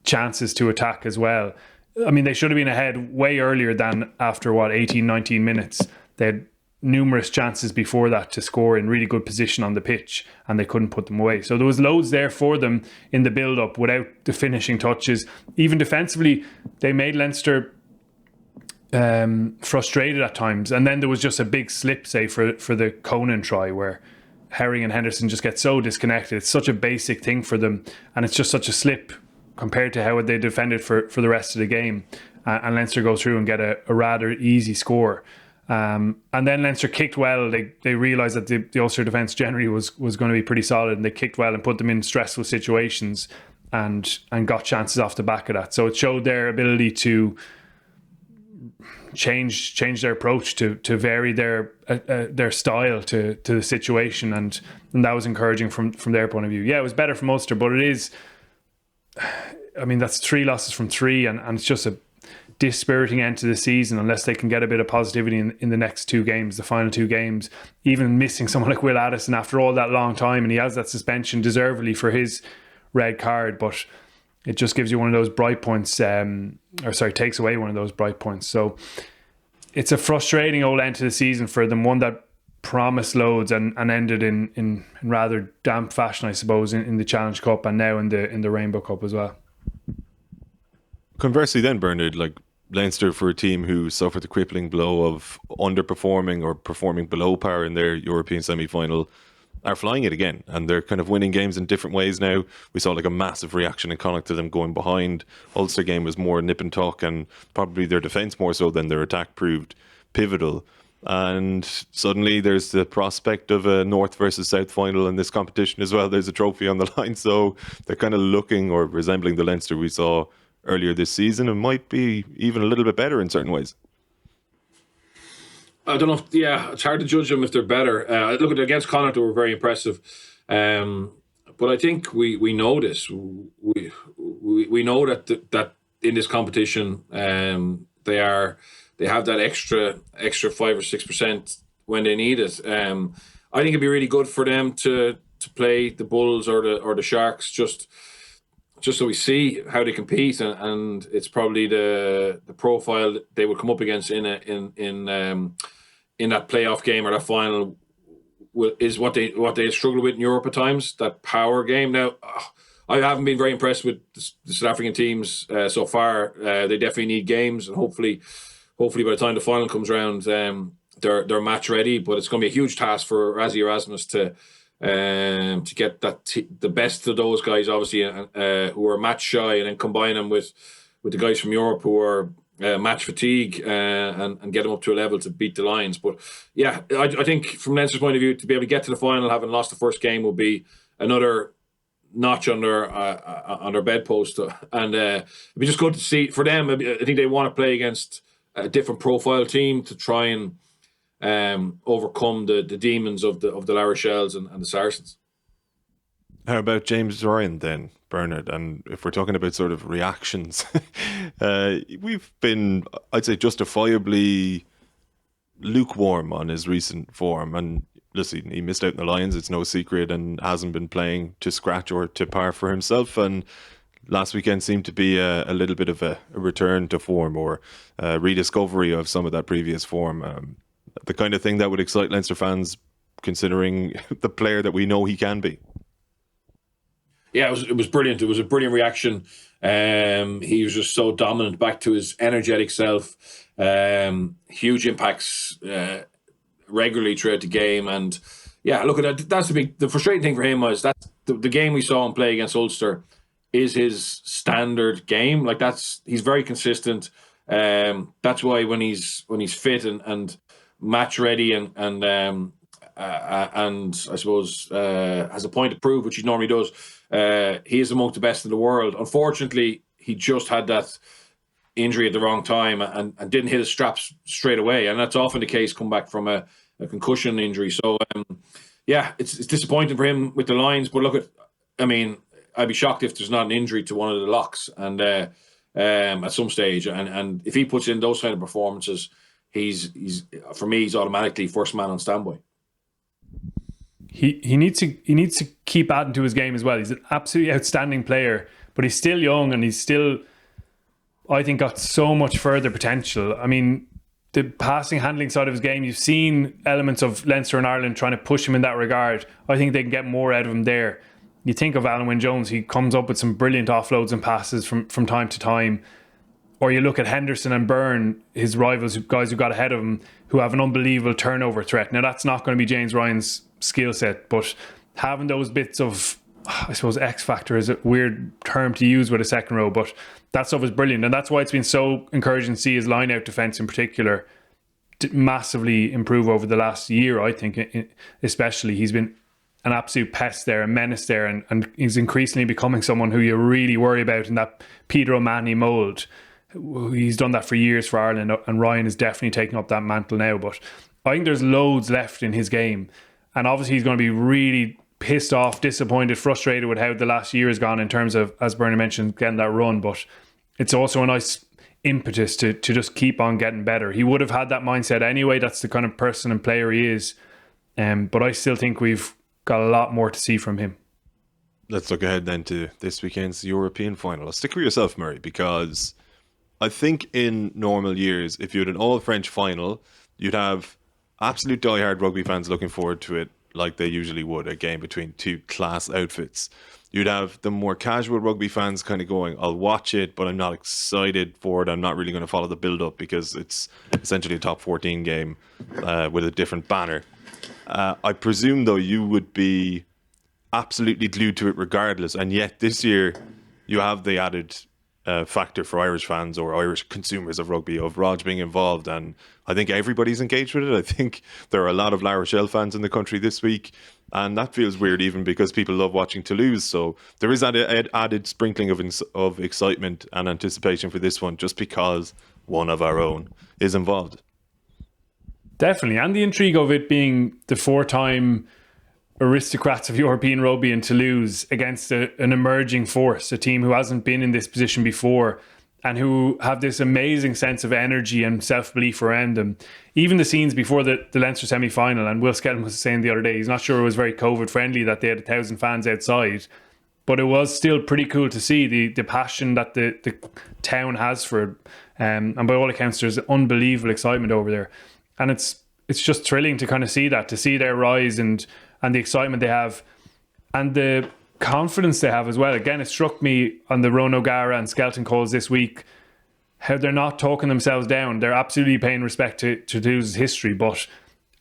chances to attack as well. They should have been ahead way earlier than after 18, 19 minutes. They had numerous chances before that to score in really good position on the pitch, and they couldn't put them away. So there was loads there for them in the build-up without the finishing touches. Even defensively, they made Leinster frustrated at times, and then there was just a big slip, say, for the Conan try, where Herring and Henderson just get so disconnected. It's such a basic thing for them, and it's just such a slip compared to how they defended for the rest of the game. And Leinster go through and get a rather easy score. And then Leinster kicked well. They realised that the Ulster defence generally was going to be pretty solid, and they kicked well and put them in stressful situations and got chances off the back of that. So it showed their ability to change their approach, to vary their style to the situation, and that was encouraging from their point of view. Yeah, it was better from Ulster, but it is, that's 3 losses from 3, and it's just a dispiriting end to the season unless they can get a bit of positivity in the next 2 games, the final 2 games. Even missing someone like Will Addison after all that long time, and he has that suspension deservedly for his red card, but it just gives you one of those bright points, takes away one of those bright points. So it's a frustrating old end to the season for them, one that promised loads and ended in rather damp fashion, I suppose, in the Challenge Cup and now in the Rainbow Cup as well. Conversely then, Bernard, like Leinster, for a team who suffered the crippling blow of underperforming or performing below par in their European semi-final, are flying it again, and they're kind of winning games in different ways now. We saw like a massive reaction in Connacht to them going behind. Ulster game was more nip and tuck, and probably their defence more so than their attack proved pivotal. And suddenly there's the prospect of a North versus South final in this competition as well. There's a trophy on the line, so they're kind of looking or resembling the Leinster we saw earlier this season, and might be even a little bit better in certain ways. I don't know. It's hard to judge them if they're better. Look, against Connacht, they were very impressive. But I think we know this. We know that in this competition, they have that extra 5 or 6% when they need it. I think it'd be really good for them to play the Bulls or the Sharks just so we see how they compete, and it's probably the profile that they would come up against in that playoff game or that final is what they struggle with in Europe at times, that power game. Now, I haven't been very impressed with the South African teams so far. They definitely need games, and hopefully by the time the final comes around, they're match ready. But it's going to be a huge task for Rassie Erasmus to get the best of those guys, obviously, who are match shy, and then combine them with the guys from Europe who are match fatigue, and get them up to a level to beat the Lions. But yeah, I think from Leinster's point of view, to be able to get to the final having lost the first game will be another notch on their bedpost, and it'd be just good to see for them. I think they want to play against a different profile team to try and overcome the demons of the La Rochelles and the Saracens. How about James Ryan then, Bernard? And if we're talking about sort of reactions, we've been, I'd say, justifiably lukewarm on his recent form. And listen, he missed out in the Lions, it's no secret, and hasn't been playing to scratch or to par for himself. And last weekend seemed to be a little bit of a return to form, or a rediscovery of some of that previous form. The kind of thing that would excite Leinster fans, considering the player that we know he can be. Yeah, it was brilliant. It was a brilliant reaction. He was just so dominant, back to his energetic self. Huge impacts regularly throughout the game. And yeah, look at that. That's the frustrating thing for him was that the game we saw him play against Ulster is his standard game. Like, he's very consistent. That's why when he's fit and match ready and I suppose has a point to prove, which he normally does, he is among the best in the world. Unfortunately, he just had that injury at the wrong time and didn't hit his straps straight away, and that's often the case come back from a concussion injury. So yeah, it's disappointing for him with the Lions. But look, I'd be shocked if there's not an injury to one of the locks and at some stage, and if he puts in those kind of performances, he's for me, he's automatically first man on standby. He needs to keep adding to his game as well. He's an absolutely outstanding player, but he's still young, and he's still, I think, got so much further potential. I mean, the passing handling side of his game, you've seen elements of Leinster and Ireland trying to push him in that regard. I think they can get more out of him there. You think of Alan Wynne-Jones, he comes up with some brilliant offloads and passes from time to time. Or you look at Henderson and Byrne, his rivals, guys who got ahead of him, who have an unbelievable turnover threat. Now, that's not going to be James Ryan's skill set, but having those bits of, I suppose, X factor is a weird term to use with a second row, but that stuff is brilliant. And that's why it's been so encouraging to see his line-out defence in particular massively improve over the last year, I think, especially. He's been an absolute pest there, a menace there, and he's increasingly becoming someone who you really worry about in that Peter O'Mahony mould. He's done that for years for Ireland, and Ryan is definitely taking up that mantle now. But I think there's loads left in his game, and obviously he's going to be really pissed off, disappointed, frustrated with how the last year has gone in terms of, as Bernie mentioned, getting that run. But it's also a nice impetus to just keep on getting better. He would have had that mindset anyway. That's the kind of person and player he is. But I still think we've got a lot more to see from him. Let's look ahead then to this weekend's European final. I'll stick with yourself, Murray, because I think in normal years, if you had an all-French final, you'd have absolute diehard rugby fans looking forward to it like they usually would, a game between two class outfits. You'd have the more casual rugby fans kind of going, I'll watch it, but I'm not excited for it. I'm not really going to follow the build-up because it's essentially a top 14 game with a different banner. I presume, though, you would be absolutely glued to it regardless. And yet this year, you have the added factor for Irish fans or Irish consumers of rugby of ROG being involved, and I think everybody's engaged with it. I think there are a lot of La Rochelle fans in the country this week, and that feels weird even because people love watching Toulouse. So there is that added sprinkling of excitement and anticipation for this one just because one of our own is involved. Definitely, and the intrigue of it being the four-time aristocrats of European rugby in Toulouse against an emerging force, a team who hasn't been in this position before and who have this amazing sense of energy and self-belief around them. Even the scenes before the Leinster semi-final, and Will Skelton was saying the other day, he's not sure it was very COVID-friendly that they had 1,000 fans outside, but it was still pretty cool to see the passion that the town has for it. And by all accounts, there's unbelievable excitement over there. And it's just thrilling to kind of see that, to see their rise and the excitement they have and the confidence they have as well. Again, it struck me on the Ronan O'Gara and Skelton calls this week how they're not talking themselves down. They're absolutely paying respect to Toulouse's history. But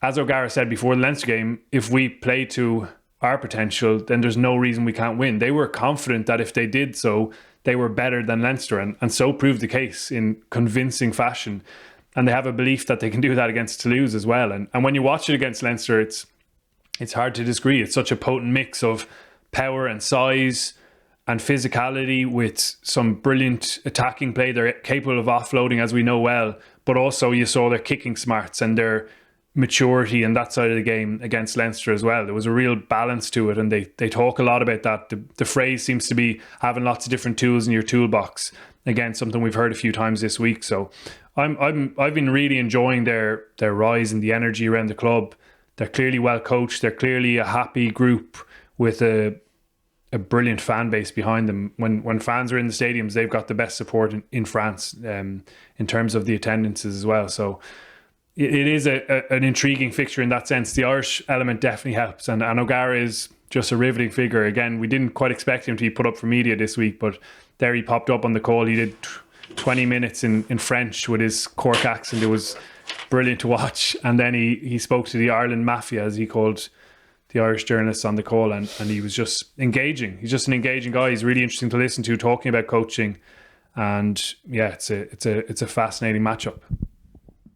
as O'Gara said before the Leinster game, if we play to our potential, then there's no reason we can't win. They were confident that if they did so, they were better than Leinster, and so proved the case in convincing fashion. And they have a belief that they can do that against Toulouse as well. And when you watch it against Leinster, it's hard to disagree. It's such a potent mix of power and size and physicality with some brilliant attacking play. They're capable of offloading, as we know well, but also you saw their kicking smarts and their maturity and that side of the game against Leinster as well. There was a real balance to it, and they talk a lot about that. The phrase seems to be having lots of different tools in your toolbox. Again, something we've heard a few times this week. So I've been really enjoying their rise and the energy around the club. They're clearly well coached. They're clearly a happy group with a brilliant fan base behind them. When fans are in the stadiums, they've got the best support in France in terms of the attendances as well. So it is an intriguing fixture in that sense. The Irish element definitely helps, and O'Gara is just a riveting figure. Again, we didn't quite expect him to be put up for media this week, but there he popped up on the call. He did 20 minutes in French with his Cork accent. It was brilliant to watch. And then he spoke to the Ireland Mafia, as he called the Irish journalists on the call, and he was just engaging. He's just an engaging guy. He's really interesting to listen to, talking about coaching. And yeah, it's a fascinating matchup.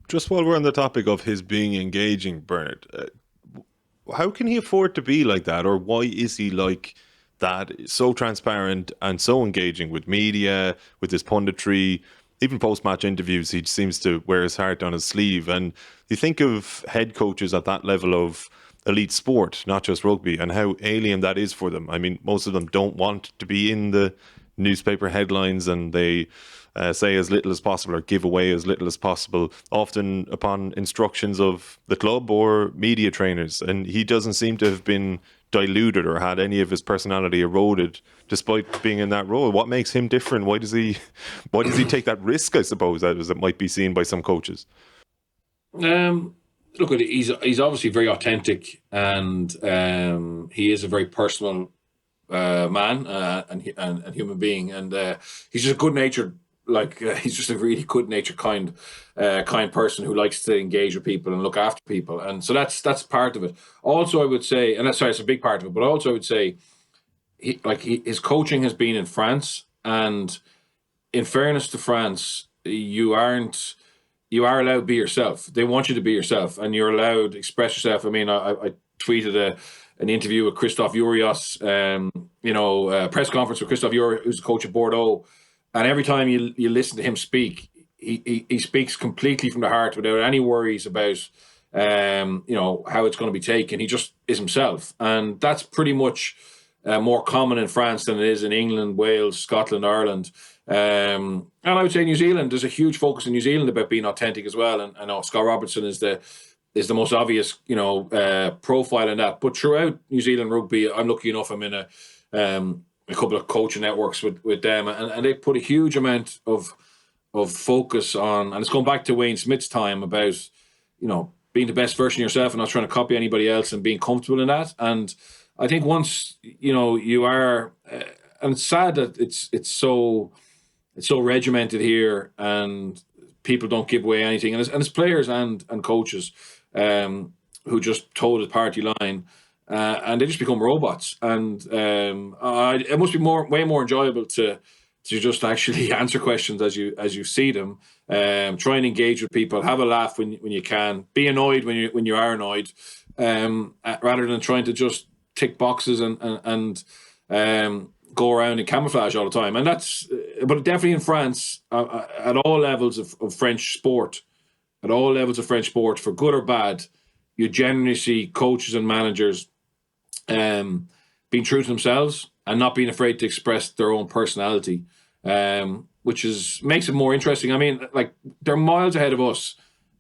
Just while we're on the topic of his being engaging, Bernard, how can he afford to be like that, or why is he like that, so transparent and so engaging with media, with his punditry, even post-match interviews? He seems to wear his heart on his sleeve. And you think of head coaches at that level of elite sport, not just rugby, and how alien that is for them. I mean, most of them don't want to be in the newspaper headlines, and they say as little as possible or give away as little as possible, often upon instructions of the club or media trainers. And he doesn't seem to have been diluted or had any of his personality eroded despite being in that role. What makes him different? Why does he take that risk, I suppose, as it might be seen by some coaches? Look, he's obviously very authentic, and he is a very personal man and human being, and he's just a good-natured, he's just a really good-natured, kind person who likes to engage with people and look after people, and so that's part of it. Also, I would say, and it's a big part of it, but also I would say, his coaching has been in France, and in fairness to France, you are allowed to be yourself. They want you to be yourself, and you're allowed to express yourself. I mean, I tweeted an interview with Christophe Urios, a press conference with Christophe Urios, who's the coach of Bordeaux. And every time you listen to him speak, he speaks completely from the heart without any worries about, how it's going to be taken. He just is himself. And that's pretty much more common in France than it is in England, Wales, Scotland, Ireland. And I would say New Zealand, there's a huge focus in New Zealand about being authentic as well. And I know Scott Robertson is the most obvious, profile in that. But throughout New Zealand rugby, I'm lucky enough, I'm in a couple of coaching networks with them, and they put a huge amount of focus on, and it's going back to Wayne Smith's time about, being the best version of yourself and not trying to copy anybody else and being comfortable in that. And I think once, you are, and it's sad that it's so regimented here, and people don't give away anything, and it's players and coaches who just toe the party line. And they just become robots, and it must be way more enjoyable to just actually answer questions as you see them, try and engage with people, have a laugh when you can, be annoyed when you are annoyed, rather than trying to just tick boxes and go around in camouflage all the time. And but definitely in France, at all levels of French sport, for good or bad, you generally see coaches and managers being true to themselves and not being afraid to express their own personality, which makes it more interesting. I mean, they're miles ahead of us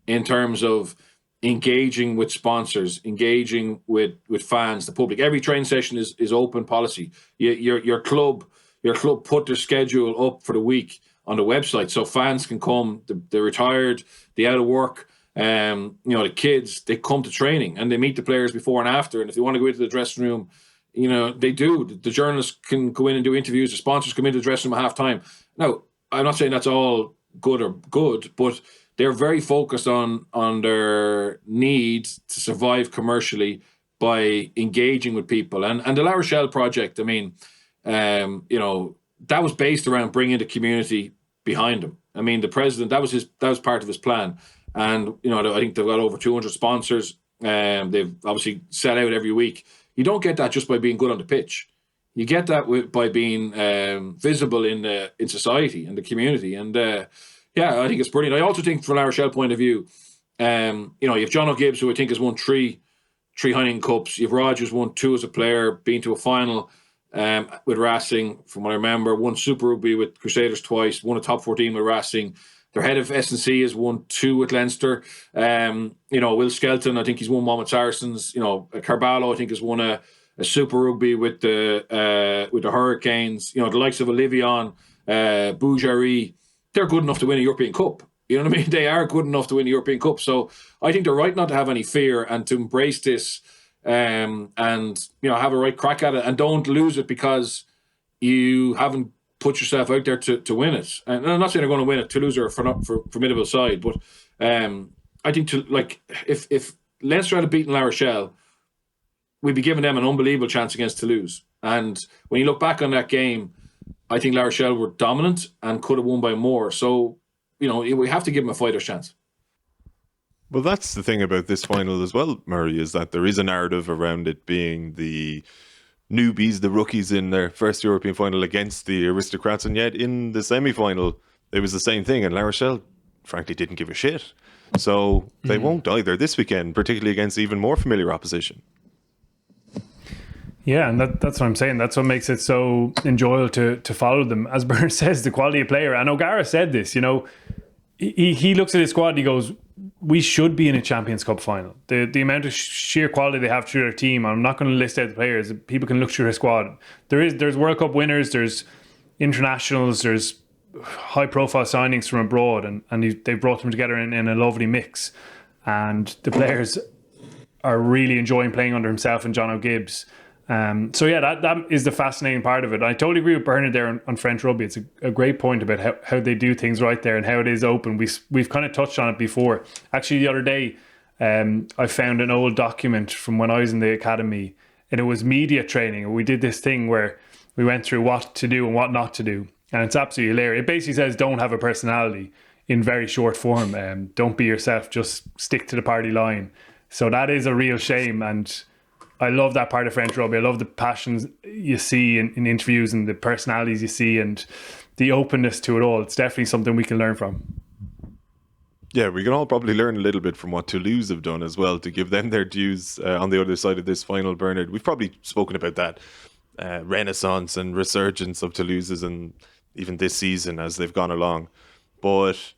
in terms of engaging with sponsors, engaging with fans, the public. Every training session is open policy. Your club put their schedule up for the week on the website, so fans can come. The retired, the out of work, the kids, they come to training and they meet the players before and after. And if they want to go into the dressing room, they do. The journalists can go in and do interviews. The sponsors come into the dressing room at half time. Now, I'm not saying that's all good, but they're very focused on their need to survive commercially by engaging with people. And the La Rochelle project, I mean, that was based around bringing the community behind him. I mean, the president, that was part of his plan. And, I think they've got over 200 sponsors. They've obviously set out every week. You don't get that just by being good on the pitch. You get that by being visible in society and the community. And I think it's brilliant. I also think from a La Rochelle point of view, you have John O'Gibbs, who I think has won three Heineken Cups. You have ROG, who's won 2 as a player, been to a final with Racing, from what I remember, won Super Rugby with Crusaders twice, won a top 14 with Racing. Their head of S&C has won 2 with Leinster. Will Skelton, I think he's won 1 with Saracens. Carvalho, I think, has won a Super Rugby with the Hurricanes. The likes of Olivion, Boujari, they're good enough to win a European Cup. You know what I mean? They are good enough to win a European Cup. So I think they're right not to have any fear and to embrace this and have a right crack at it, and don't lose it because you haven't put yourself out there to win it. And I'm not saying they're going to win it. Toulouse are a formidable side, but I think if Leinster had beaten La Rochelle, we'd be giving them an unbelievable chance against Toulouse. And when you look back on that game, I think La Rochelle were dominant and could have won by more. So, we have to give them a fighter's chance. Well, that's the thing about this final as well, Murray, is that there is a narrative around it being the newbies, the rookies in their first European final against the aristocrats, and yet in the semi-final it was the same thing, and La Rochelle frankly didn't give a shit. So they won't either this weekend, particularly against even more familiar opposition. Yeah, and that's what I'm saying. That's what makes it so enjoyable to follow them. As Bernard says, the quality of player, and O'Gara said this, he looks at his squad and he goes, we should be in a Champions Cup final. The amount of sheer quality they have through their team, I'm not going to list out the players. People can look through their squad. There's World Cup winners, there's internationals, there's high profile signings from abroad, and they've brought them together in a lovely mix. And the players are really enjoying playing under himself and John O'Gibbs. That is the fascinating part of it. I totally agree with Bernard there on French rugby. It's a great point about how they do things right there and how it is open. We've kind of touched on it before. Actually, the other day, I found an old document from when I was in the academy, and it was media training. We did this thing where we went through what to do and what not to do, and it's absolutely hilarious. It basically says don't have a personality in very short form. Don't be yourself. Just stick to the party line. So that is a real shame, and I love that part of French rugby. I love the passions you see in interviews and the personalities you see and the openness to it all. It's definitely something we can learn from. Yeah, we can all probably learn a little bit from what Toulouse have done as well to give them their dues on the other side of this final, Bernard. We've probably spoken about that renaissance and resurgence of Toulouse's and even this season as they've gone along. But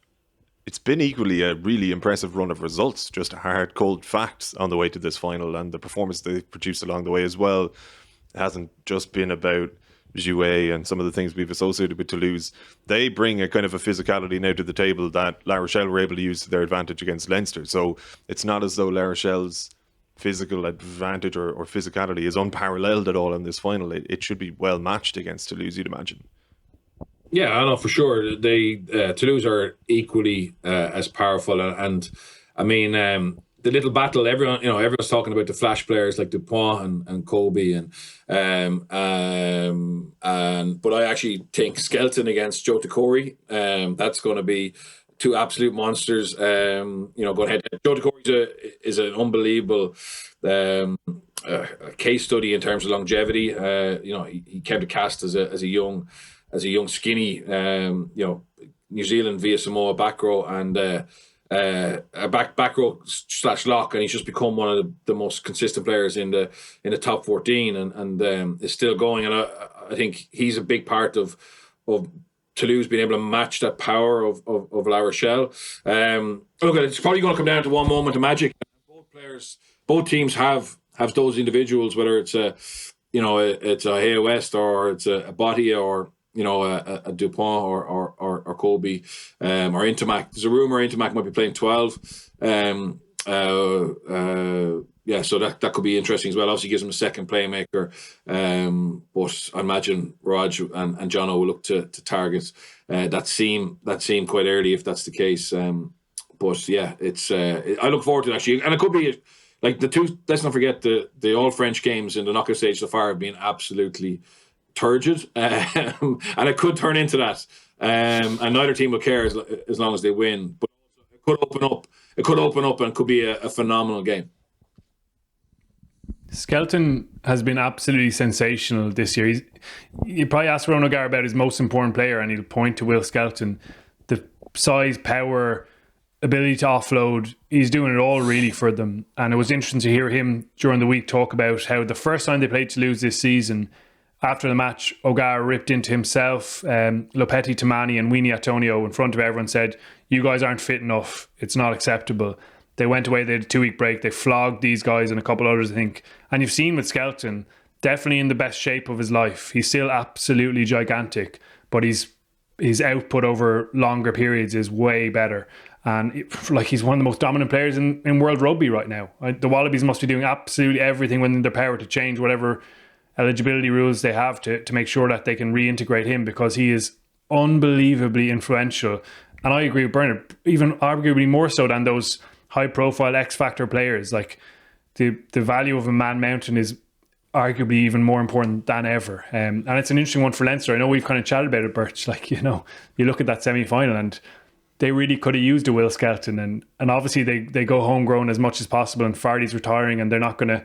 it's been equally a really impressive run of results, just hard, cold facts on the way to this final, and the performance they've produced along the way as well. It hasn't just been about Jouet and some of the things we've associated with Toulouse. They bring a kind of a physicality now to the table that La Rochelle were able to use to their advantage against Leinster. So it's not as though La Rochelle's physical advantage or physicality is unparalleled at all in this final. It should be well matched against Toulouse, you'd imagine. Yeah, I know for sure. Toulouse are equally as powerful, and I mean the little battle. Everyone's talking about the flash players like Dupont and Kobe, but I actually think Skelton against Joe Corey, that's going to be 2 absolute monsters. Going ahead. Joe Corey is an unbelievable case study in terms of longevity. He came to cast as a young skinny, New Zealand via Samoa back row and a back row / lock, and he's just become one of the most consistent players in the top 14, and is still going. And I think he's a big part of Toulouse being able to match that power of La Rochelle. Look, it's probably going to come down to one moment of magic. Both teams have those individuals, whether it's a Hea West or it's a Botia or a Dupont or Kobe or Intermac. There's a rumor Intermac might be playing 12. So that could be interesting as well. Obviously gives him a second playmaker. But I imagine ROG and Jono will look to target that seam quite early if that's the case. But yeah, it's I look forward to it actually, and it could be like the two. Let's not forget the all French games in the knockout stage so far have been absolutely turgid, and it could turn into that. And neither team will care as long as they win. But it could open up. It could open up, and it could be a phenomenal game. Skelton has been absolutely sensational this year. You probably ask Ronan O'Gara about his most important player, and he'll point to Will Skelton. The size, power, ability to offload, he's doing it all really for them. And it was interesting to hear him during the week talk about how the first time they played Toulouse this season, After the match, O'Gara ripped into himself, Lopetti, Tamani and Weenie Antonio in front of everyone, said, "You guys aren't fit enough. It's not acceptable." They went away, they had a 2-week break. They flogged these guys and a couple others, I think. And you've seen with Skelton, definitely in the best shape of his life. He's still absolutely gigantic, but his output over longer periods is way better. And he's one of the most dominant players in world rugby right now. The Wallabies must be doing absolutely everything within their power to change whatever eligibility rules they have to make sure that they can reintegrate him, because he is unbelievably influential. And I agree with Bernard, even arguably more so than those high-profile X-Factor players. Like the value of a man mountain is arguably even more important than ever. And it's an interesting one for Leinster. I know we've kind of chatted about it, Birch. You look at that semi-final and they really could have used a Will Skelton. And obviously they go homegrown as much as possible, and Fardy's retiring and they're not going to,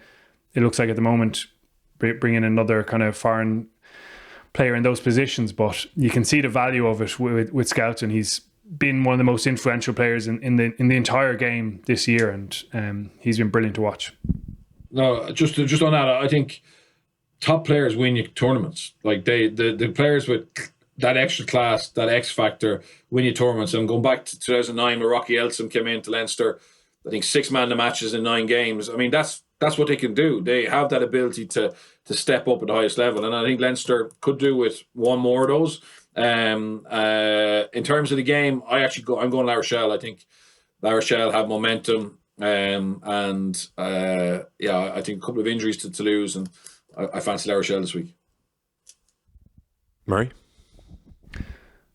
it looks like at the moment, bring in another kind of foreign player in those positions. But you can see the value of it with Skelton. He's been one of the most influential players in the entire game this year, and he's been brilliant to watch. No, just on that, I think top players win you tournaments. Like the players with that extra class, that X factor, win you tournaments. And going back to 2009, where Rocky Elsom came into Leinster, I think 6 man of the matches in 9 games. I mean, that's what they can do. They have that ability to step up at the highest level, and I think Leinster could do with one more of those. In terms of the game, I'm going La Rochelle. I think La Rochelle have momentum, I think a couple of injuries to Toulouse, and I fancy La Rochelle this week. Murray?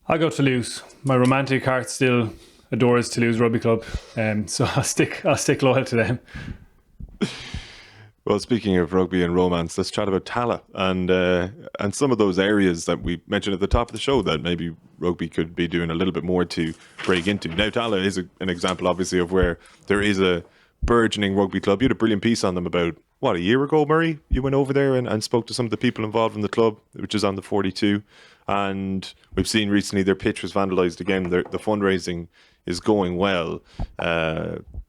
I'll go Toulouse. My romantic heart still adores Toulouse Rugby Club, so I'll stick loyal to them. Well, speaking of rugby and romance, let's chat about Tallaght and some of those areas that we mentioned at the top of the show that maybe rugby could be doing a little bit more to break into. Now, Tallaght is an example, obviously, of where there is a burgeoning rugby club. You had a brilliant piece on them about, a year ago, Murray? You went over there and spoke to some of the people involved in the club, which is on the 42. And we've seen recently their pitch was vandalised again. The fundraising is going well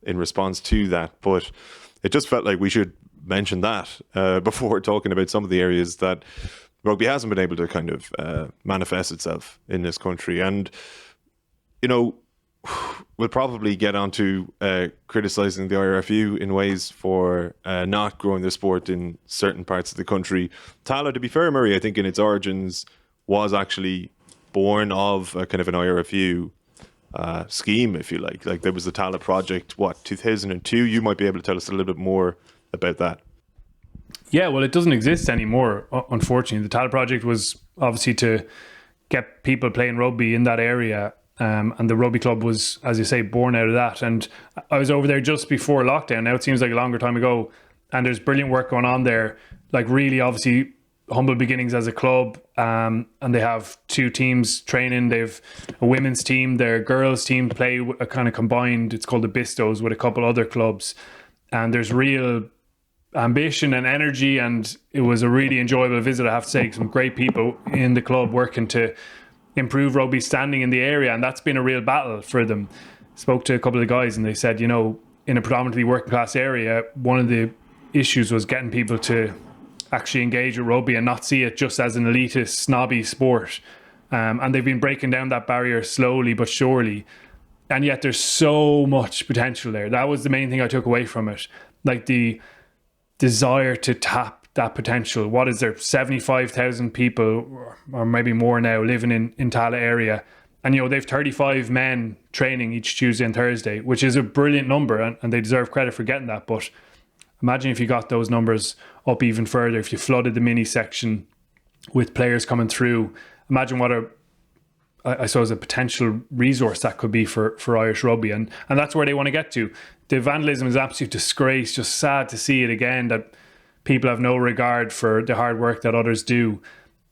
in response to that. But it just felt like we should mention that before talking about some of the areas that rugby hasn't been able to kind of manifest itself in this country. And, we'll probably get onto criticising the IRFU in ways for not growing the sport in certain parts of the country. Tallaght, to be fair, Murray, I think in its origins was actually born of a kind of an IRFU scheme, if you like. Like there was the Tallaght project, 2002? You might be able to tell us a little bit more about that. Yeah, well, it doesn't exist anymore, unfortunately. The Tallaght project was obviously to get people playing rugby in that area, and the rugby club was, as you say, born out of that. And I was over there just before lockdown. Now it seems like a longer time ago, and there's brilliant work going on there. Like really, obviously, humble beginnings as a club, and they have 2 teams training. They've a women's team, their girls team play a kind of combined, it's called the Bistos, with a couple other clubs. And there's real ambition and energy, and it was a really enjoyable visit, I have to say. Some great people in the club working to improve rugby standing in the area, and that's been a real battle for them. Spoke to a couple of the guys and they said, in a predominantly working class area, one of the issues was getting people to actually engage with rugby and not see it just as an elitist, snobby sport. And they've been breaking down that barrier slowly but surely. And yet there's so much potential there. That was the main thing I took away from it. Like the desire to tap that potential. What is there? 75,000 people or maybe more now living in Tallaght area. And, they've 35 men training each Tuesday and Thursday, which is a brilliant number, and they deserve credit for getting that. But imagine if you got those numbers up even further, if you flooded the mini section with players coming through. Imagine what I suppose a potential resource that could be for Irish rugby, and that's where they want to get to. The vandalism is an absolute disgrace. Just sad to see it again, that people have no regard for the hard work that others do.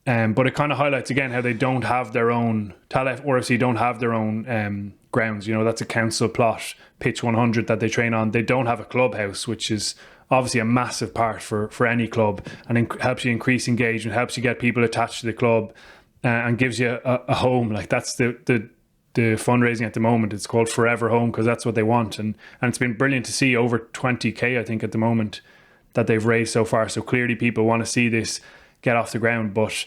But it kind of highlights again how they don't have their own, Tallaght RFC don't have their own grounds. That's a council plot, pitch 100 that they train on. They don't have a clubhouse, which is obviously a massive part for any club, and helps you increase engagement, helps you get people attached to the club, and gives you a home. Like that's the fundraising at the moment. It's called Forever Home because that's what they want, and it's been brilliant to see. Over 20k I think at the moment that they've raised so far. So clearly people want to see this get off the ground. But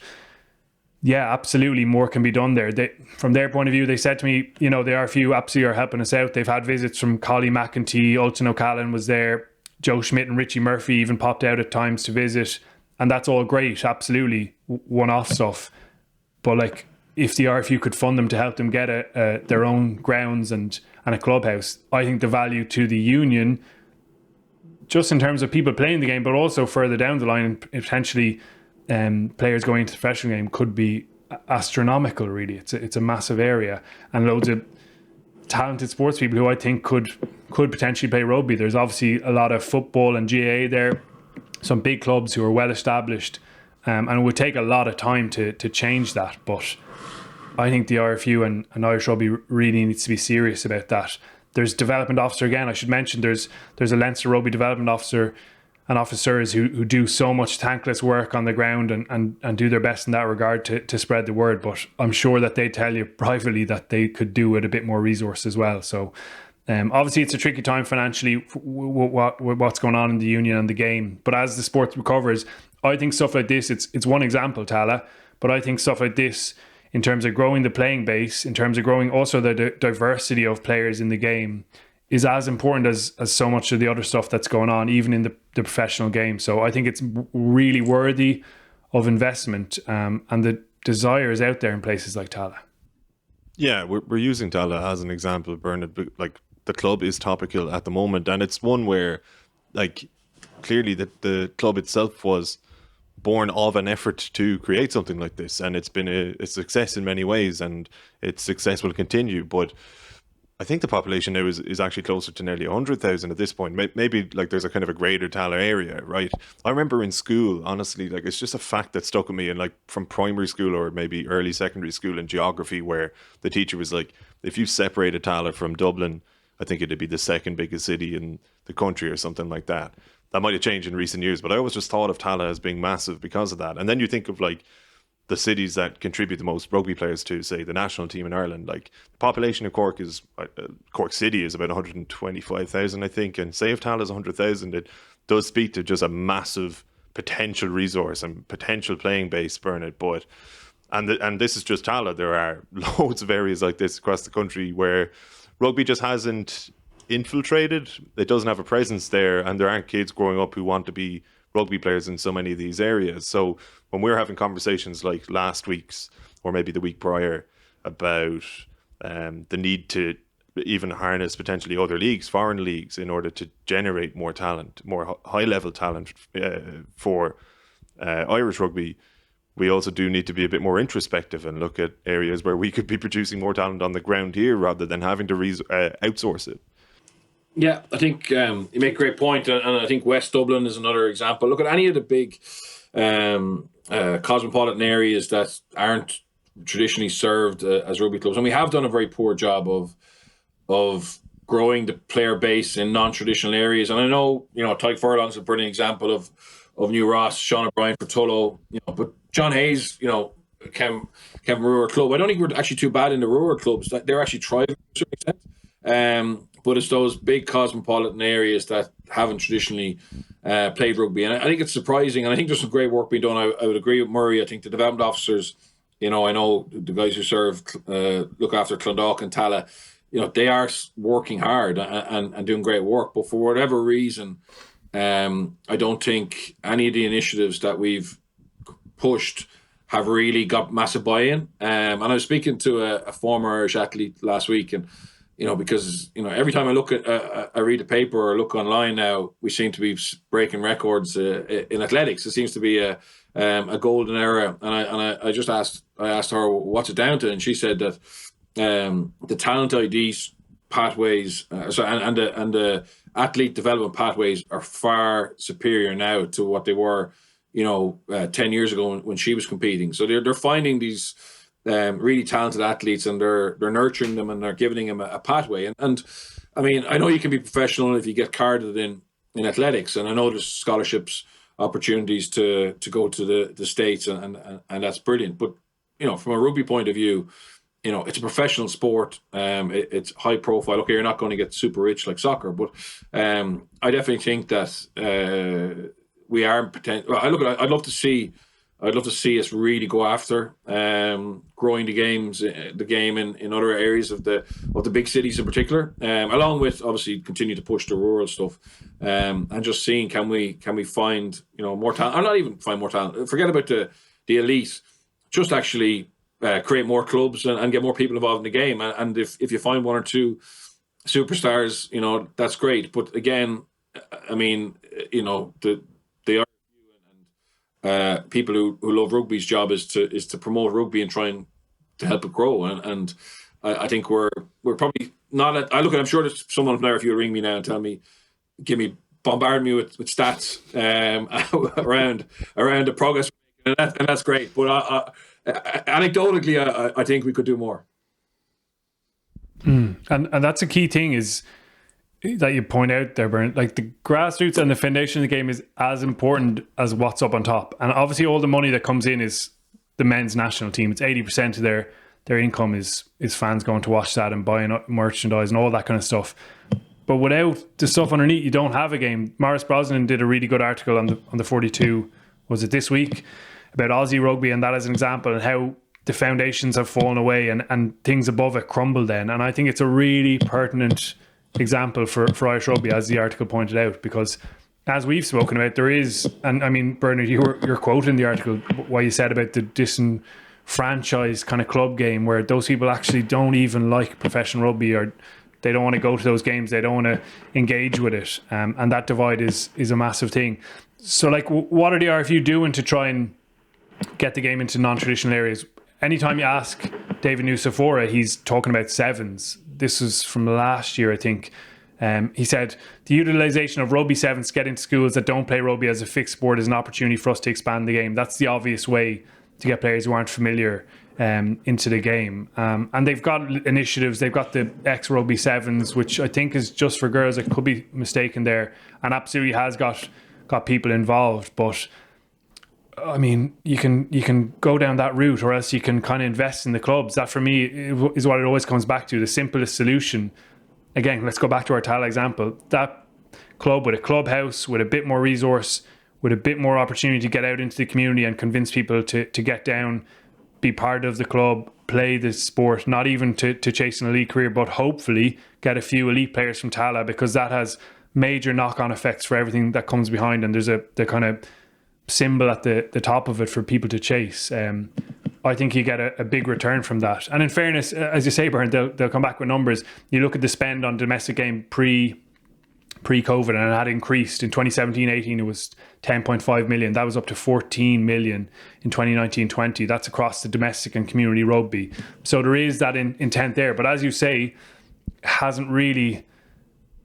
yeah, absolutely more can be done there. From their point of view, they said to me, the RFU absolutely are helping us out. They've had visits from Collie McEntee, Ultan O'Callaghan was there, Joe Schmidt and Richie Murphy even popped out at times to visit. And that's all great, absolutely, one-off stuff. But like, if the RFU could fund them to help them get their own grounds and a clubhouse, I think the value to the union, just in terms of people playing the game, but also further down the line, and potentially players going into the professional game, could be astronomical, really. It's a massive area, and loads of talented sports people who I think could potentially play rugby. There's obviously a lot of football and GAA there, some big clubs who are well established, and it would take a lot of time to change that. But I think the RFU and Irish Rugby really needs to be serious about that. There's development officer again. I should mention there's a Leinster Rugby development officer and officers who do so much thankless work on the ground and do their best in that regard to spread the word. But I'm sure that they tell you privately that they could do with a bit more resource as well. So obviously it's a tricky time financially what's going on in the union and the game. But as the sport recovers, I think stuff like this, it's one example, Tallaght, but I think stuff like this, in terms of growing the playing base, in terms of growing also the diversity of players in the game, is as important as so much of the other stuff that's going on, even in the professional game. So I think it's really worthy of investment, and the desire is out there in places like Tallaght. Yeah, we're using Tallaght as an example, Bernard. Like, the club is topical at the moment, and it's one where, like, clearly the club itself was born of an effort to create something like this, and it's been a success in many ways, and its success will continue. But I think the population now is actually closer to nearly 100,000 at this point. Maybe like there's a kind of a greater Tallaght area, right? I remember in school, honestly, like, it's just a fact that stuck with me, and like from primary school or maybe early secondary school in geography, where the teacher was like, if you separated Tallaght from Dublin, I think it'd be the second biggest city in the country or something like that. That might have changed in recent years, but I always just thought of Tallaght as being massive because of that. And then you think of like the cities that contribute the most rugby players to, say, the national team in Ireland. Like, the population of Cork Cork City is about 125,000, I think, and say if Tallaght is 100,000, it does speak to just a massive potential resource and potential playing base, Bernard. But and this is just Tallaght. There are loads of areas like this across the country where rugby just hasn't infiltrated. It doesn't have a presence there, and there aren't kids growing up who want to be rugby players in so many of these areas. So when we're having conversations like last week's or maybe the week prior about the need to even harness potentially other leagues, foreign leagues, in order to generate more talent, more high level talent for Irish rugby, we also do need to be a bit more introspective and look at areas where we could be producing more talent on the ground here rather than having to outsource it. Yeah, I think you make a great point, and I think West Dublin is another example. Look at any of the big cosmopolitan areas that aren't traditionally served as rugby clubs, and we have done a very poor job of growing the player base in non-traditional areas. And I know, Tyke Furlong's a brilliant example of New Ross, Sean O'Brien for Tullow, but John Hayes, came from a rural club. I don't think we're actually too bad in the rural clubs. They're actually thriving to a certain extent. But it's those big cosmopolitan areas that haven't traditionally played rugby. And I think it's surprising. And I think there's some great work being done. I would agree with Murray. I think the development officers, I know the guys who look after Clondalk and Tallaght, they are working hard and doing great work. But for whatever reason, I don't think any of the initiatives that we've pushed have really got massive buy-in. And I was speaking to a former Irish athlete last week, and because every time I look at I read the paper or look online now, we seem to be breaking records in athletics. It seems to be a golden era, and I asked her what's it down to, and she said that the talent IDs pathways and the athlete development pathways are far superior now to what they were 10 years ago when she was competing. So they're finding these really talented athletes, and they're nurturing them, and they're giving them a pathway. And I mean, I know you can be professional if you get carded in athletics, and I know there's scholarships opportunities to go to the States, and that's brilliant. But from a rugby point of view, it's a professional sport. It's high profile. Okay, you're not going to get super rich like soccer, but I definitely think that we are potential. I'd love to see I'd love to see us really go after growing the game in other areas of the big cities in particular, along with obviously continue to push the rural stuff, and just seeing can we find more talent, or not even find more talent. Forget about the elite, just actually create more clubs and get more people involved in the game. And if you find one or two superstars, that's great. But again, I mean, they are people who love rugby's job is to promote rugby and try to help it grow. And I think we're probably not at. I'm sure there's someone from there, if you ring me now and bombard me with stats around the progress, and that's great. But anecdotally, I think we could do more. And that's a key thing is that you point out there, Bernd. Like, the grassroots and the foundation of the game is as important as what's up on top. And obviously all the money that comes in is the men's national team. It's 80% of their income is fans going to watch that and buying merchandise and all that kind of stuff. But without the stuff underneath, you don't have a game. Maurice Brosnan did a really good article on the 42, was it this week, about Aussie rugby, and that as an example, and how the foundations have fallen away and things above it crumble then. And I think it's a really pertinent example for Irish rugby, as the article pointed out, because as we've spoken about, there is, and I mean, Bernard, you're quoting the article, what you said about the disenfranchised kind of club game, where those people actually don't even like professional rugby, or they don't want to go to those games, they don't want to engage with it, and that divide is a massive thing. So, like, what are the RFU doing to try and get the game into non-traditional areas? Anytime you ask David Nusafora, he's talking about sevens. This was from last year, I think. He said, the utilisation of rugby sevens to get into schools that don't play rugby as a fixed sport is an opportunity for us to expand the game. That's the obvious way to get players who aren't familiar into the game. And they've got initiatives. They've got the ex-rugby sevens, which I think is just for girls. I could be mistaken there. And absolutely has got people involved. But I mean, you can go down that route, or else you can kind of invest in the clubs. That for me is what it always comes back to. The simplest solution. Again, let's go back to our Tallaght example. That club with a clubhouse, with a bit more resource, with a bit more opportunity to get out into the community and convince people to get down, be part of the club, play the sport, not even to chase an elite career, but hopefully get a few elite players from Tallaght, because that has major knock-on effects for everything that comes behind. And there's the kind of symbol at the top of it for people to chase. I think you get a big return from that. And in fairness, as you say, Bernd, they'll come back with numbers. You look at the spend on domestic game pre-COVID, and it had increased. In 2017-18, it was 10.5 million. That was up to 14 million in 2019-20. That's across the domestic and community rugby. So there is that intent there. But as you say, hasn't really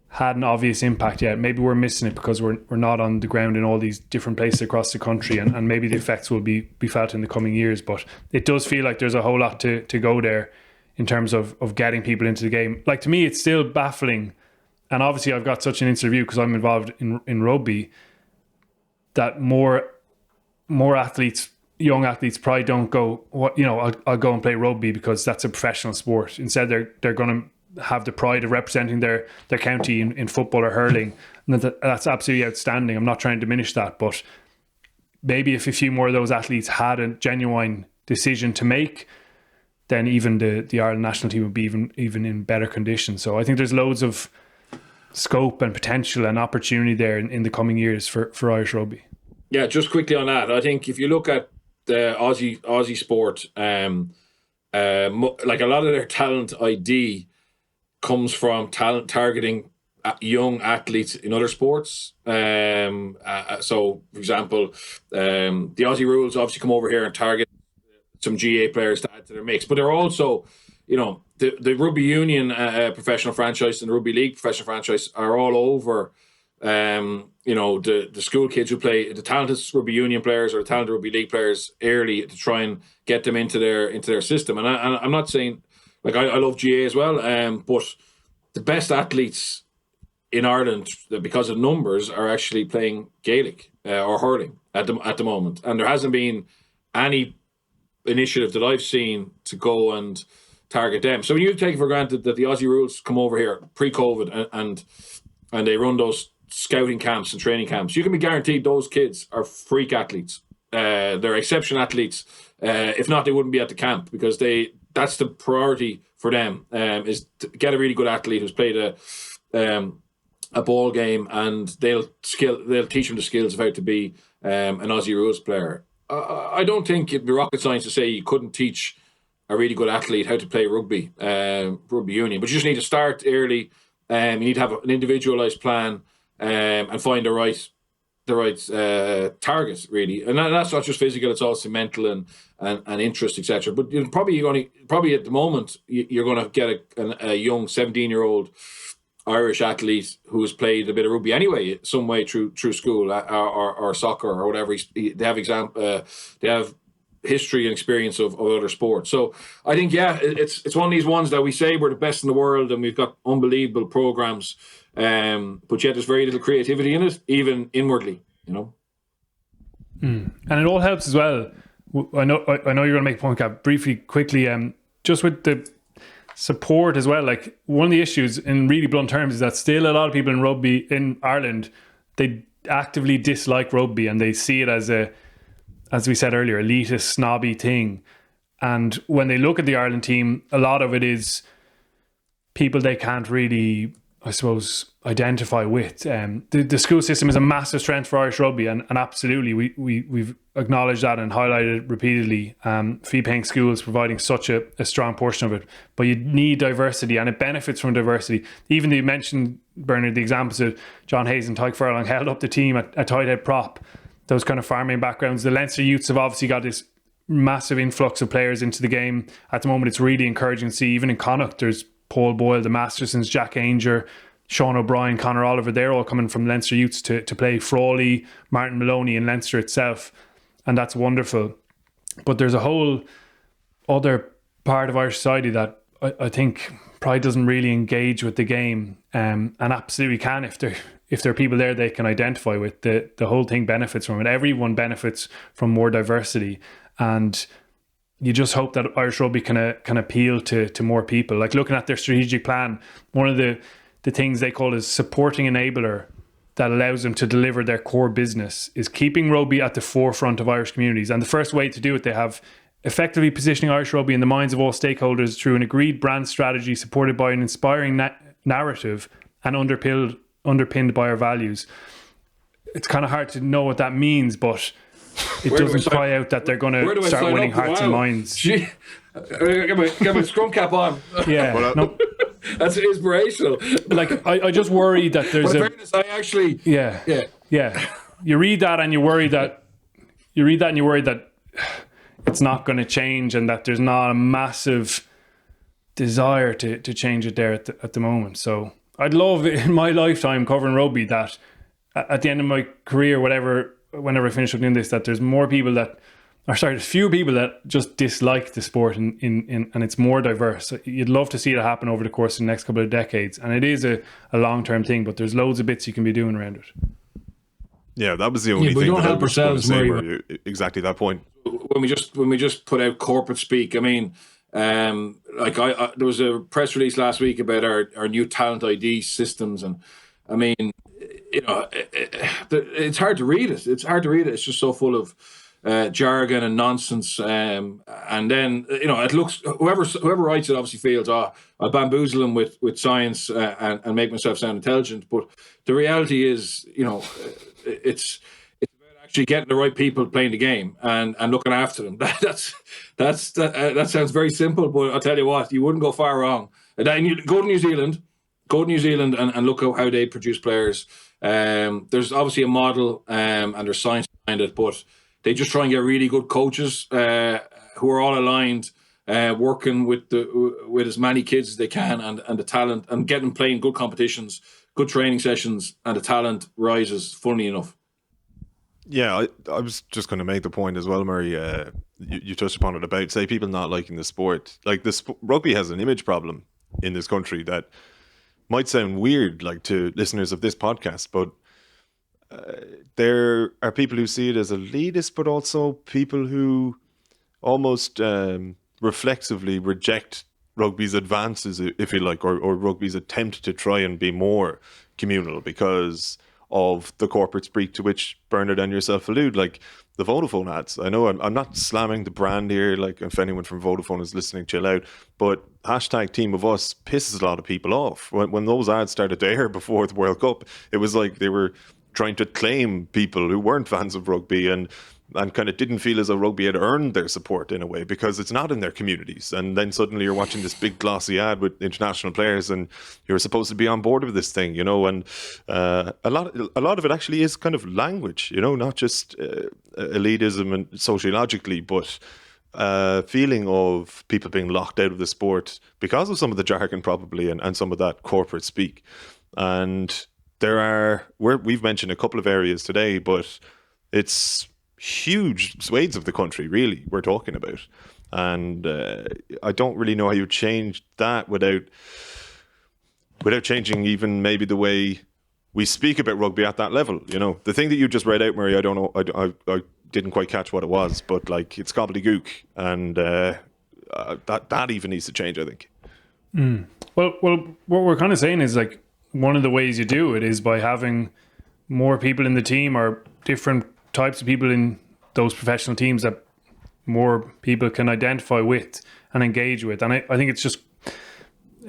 had an obvious impact yet. Maybe we're missing it because we're not on the ground in all these different places across the country, and maybe the effects will be felt in the coming years. But it does feel like there's a whole lot to go there in terms of getting people into the game. Like, to me, it's still baffling, and obviously I've got such an instant view because I'm involved in rugby, that more athletes, young athletes, probably don't go, I'll go and play rugby because that's a professional sport. Instead, they're going to have the pride of representing their county in football or hurling, and that's absolutely outstanding. I'm not trying to diminish that, but maybe if a few more of those athletes had a genuine decision to make, then even the Ireland national team would be even in better condition. So I think there's loads of scope and potential and opportunity there in the coming years for Irish rugby. Yeah, just quickly on that, I think if you look at the Aussie sport, like a lot of their talent ID comes from talent targeting young athletes in other sports. So, for example, the Aussie rules obviously come over here and target some GA players to add to their mix. But they're also, the rugby union professional franchise and the rugby league professional franchise are all over. The school kids who play, the talented rugby union players or the talented rugby league players early, to try and get them into their system. And I'm not saying, like, I love GA as well, but the best athletes in Ireland, because of numbers, are actually playing Gaelic or hurling at the moment. And there hasn't been any initiative that I've seen to go and target them. So when you take for granted that the Aussie rules come over here pre-COVID and they run those scouting camps and training camps, you can be guaranteed those kids are freak athletes. They're exceptional athletes. If not, they wouldn't be at the camp, because that's the priority for them, is to get a really good athlete who's played a ball game, and they'll teach them the skills of how to be an Aussie rules player. I don't think it'd be rocket science to say you couldn't teach a really good athlete how to play rugby union, but you just need to start early. You need to have an individualized plan, and find the right target, really, and that's not just physical; it's also mental and interest, etc. But probably at the moment you're going to get a young 17-year-old Irish athlete who has played a bit of rugby anyway, some way through school or soccer or whatever. They have history and experience of other sports. So I think, it's one of these ones that we say we're the best in the world and we've got unbelievable programs, but yet there's very little creativity in it, even inwardly, And it all helps as well. I know you're going to make a point, Gav, briefly, quickly, just with the support as well. Like, one of the issues in really blunt terms is that still a lot of people in rugby in Ireland, they actively dislike rugby and they see it as as we said earlier, elitist, snobby thing. And when they look at the Ireland team, a lot of it is people they can't really, I suppose, identify with. The school system is a massive strength for Irish rugby, and absolutely we've acknowledged that and highlighted it repeatedly. Fee-paying schools providing such a strong portion of it, but you need diversity, and it benefits from diversity. Even you mentioned, Bernard, the examples of John Hayes and Tyke Furlong held up the team at tight head prop. Those kind of farming backgrounds. The Leinster youths have obviously got this massive influx of players into the game. At the moment, it's really encouraging to see. Even in Connacht, there's Paul Boyle, the Mastersons, Jack Ainger, Sean O'Brien, Conor Oliver. They're all coming from Leinster youths to play. Frawley, Martin Maloney in Leinster itself. And that's wonderful. But there's a whole other part of Irish society that I think probably doesn't really engage with the game, and absolutely can if there are people there they can identify with. The whole thing benefits from it. Everyone benefits from more diversity, and you just hope that Irish rugby can appeal to more people. Like, looking at their strategic plan, one of the things they call is supporting enabler that allows them to deliver their core business is keeping rugby at the forefront of Irish communities. And the first way to do it, they have effectively positioning Irish rugby in the minds of all stakeholders through an agreed brand strategy supported by an inspiring narrative and underpinned by our values. It's kind of hard to know what that means, but it doesn't cry out that they're going to start winning hearts and minds. Get my scrum cap on. Yeah, no, that's inspirational. Like, I just worry that there's fairness, I actually yeah. You read that and you worry that it's not going to change, and that there's not a massive desire to change it there at the moment. So I'd love, in my lifetime covering rugby, that at the end of my career, whenever I finish up doing this, that there's fewer people that just dislike the sport and it's more diverse. You'd love to see it happen over the course of the next couple of decades, and it is a long-term thing, but there's loads of bits you can be doing around it. Yeah, that was the only thing. We don't that help ourselves, Murray. Exactly that point. When we just put out corporate speak, I mean, there was a press release last week about our new talent ID systems, and I mean, it's hard to read it. It's just so full of jargon and nonsense, and then it looks, whoever writes it obviously feels, I'll bamboozle them with science and make myself sound intelligent. But the reality is, it's about actually getting the right people playing the game and looking after them. That sounds very simple, but I'll tell you what, you wouldn't go far wrong. Then you go to New Zealand and look at how they produce players. There's obviously a model and there's science behind it, but they just try and get really good coaches who are all aligned, working with as many kids as they can, and the talent, and get them playing good competitions, good training sessions, and the talent rises, funnily enough. Yeah, I was just going to make the point as well, Murray. You touched upon it about, say, people not liking the sport. Like, rugby has an image problem in this country that might sound weird, like, to listeners of this podcast, but there are people who see it as elitist, but also people who almost reflexively reject rugby's advances, if you like, or rugby's attempt to try and be more communal, because of the corporate speak to which Bernard and yourself allude, like the Vodafone ads. I know I'm not slamming the brand here, like if anyone from Vodafone is listening, chill out, but hashtag Team of Us pisses a lot of people off. When those ads started to air before the World Cup, it was like they were trying to claim people who weren't fans of rugby and kind of didn't feel as though rugby had earned their support in a way, because it's not in their communities. And then suddenly you're watching this big glossy ad with international players and you're supposed to be on board with this thing, and a lot of it actually is kind of language, not just elitism and sociologically, but feeling of people being locked out of the sport because of some of the jargon probably and some of that corporate speak. And we've mentioned a couple of areas today, but it's huge swathes of the country really we're talking about, and I don't really know how you change that without changing even maybe the way we speak about rugby at that level. The thing that you just read out, Murray, I don't know, I didn't quite catch what it was, but like it's gobbledygook, and that even needs to change, I think. Well, what we're kind of saying is like one of the ways you do it is by having more people in the team or different types of people in those professional teams that more people can identify with and engage with. And I think it's just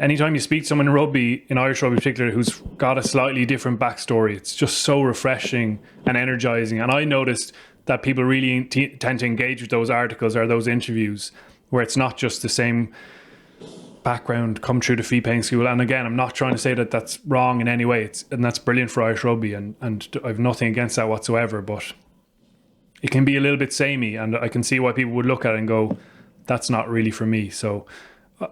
anytime you speak to someone in rugby, in Irish rugby in particular, who's got a slightly different backstory, it's just so refreshing and energizing. And I noticed that people really tend to engage with those articles or those interviews where it's not just the same background come through the fee paying school. And again, I'm not trying to say that that's wrong in any way, and that's brilliant for Irish rugby, and I've nothing against that whatsoever, but it can be a little bit samey, and I can see why people would look at it and go, that's not really for me. So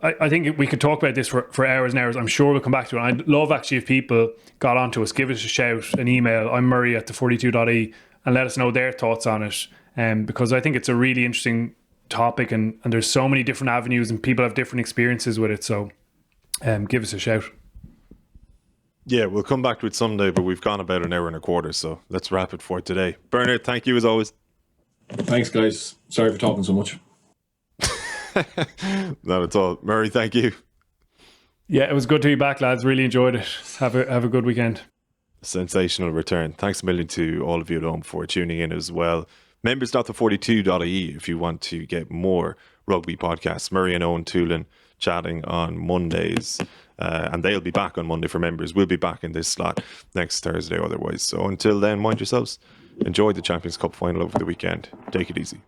I think we could talk about this for hours and hours. I'm sure we'll come back to it. I'd love actually if people got onto us, give us a shout, an email, I'm Murray at the42.e, and let us know their thoughts on it, because I think it's a really interesting topic, and there's so many different avenues and people have different experiences with it, so give us a shout. Yeah, we'll come back to it someday, but we've gone about an hour and a quarter, so let's wrap it for today. Bernard, thank you as always. Thanks, guys. Sorry for talking so much. Not at all. Murray, thank you. Yeah, it was good to be back, lads. Really enjoyed it. Have a good weekend. Sensational return. Thanks a million to all of you at home for tuning in as well. Members.the42.ie if you want to get more rugby podcasts. Murray and Owen Toolin chatting on Mondays. And they'll be back on Monday for members. We'll be back in this slot next Thursday otherwise. So until then, mind yourselves. Enjoy the Champions Cup final over the weekend. Take it easy.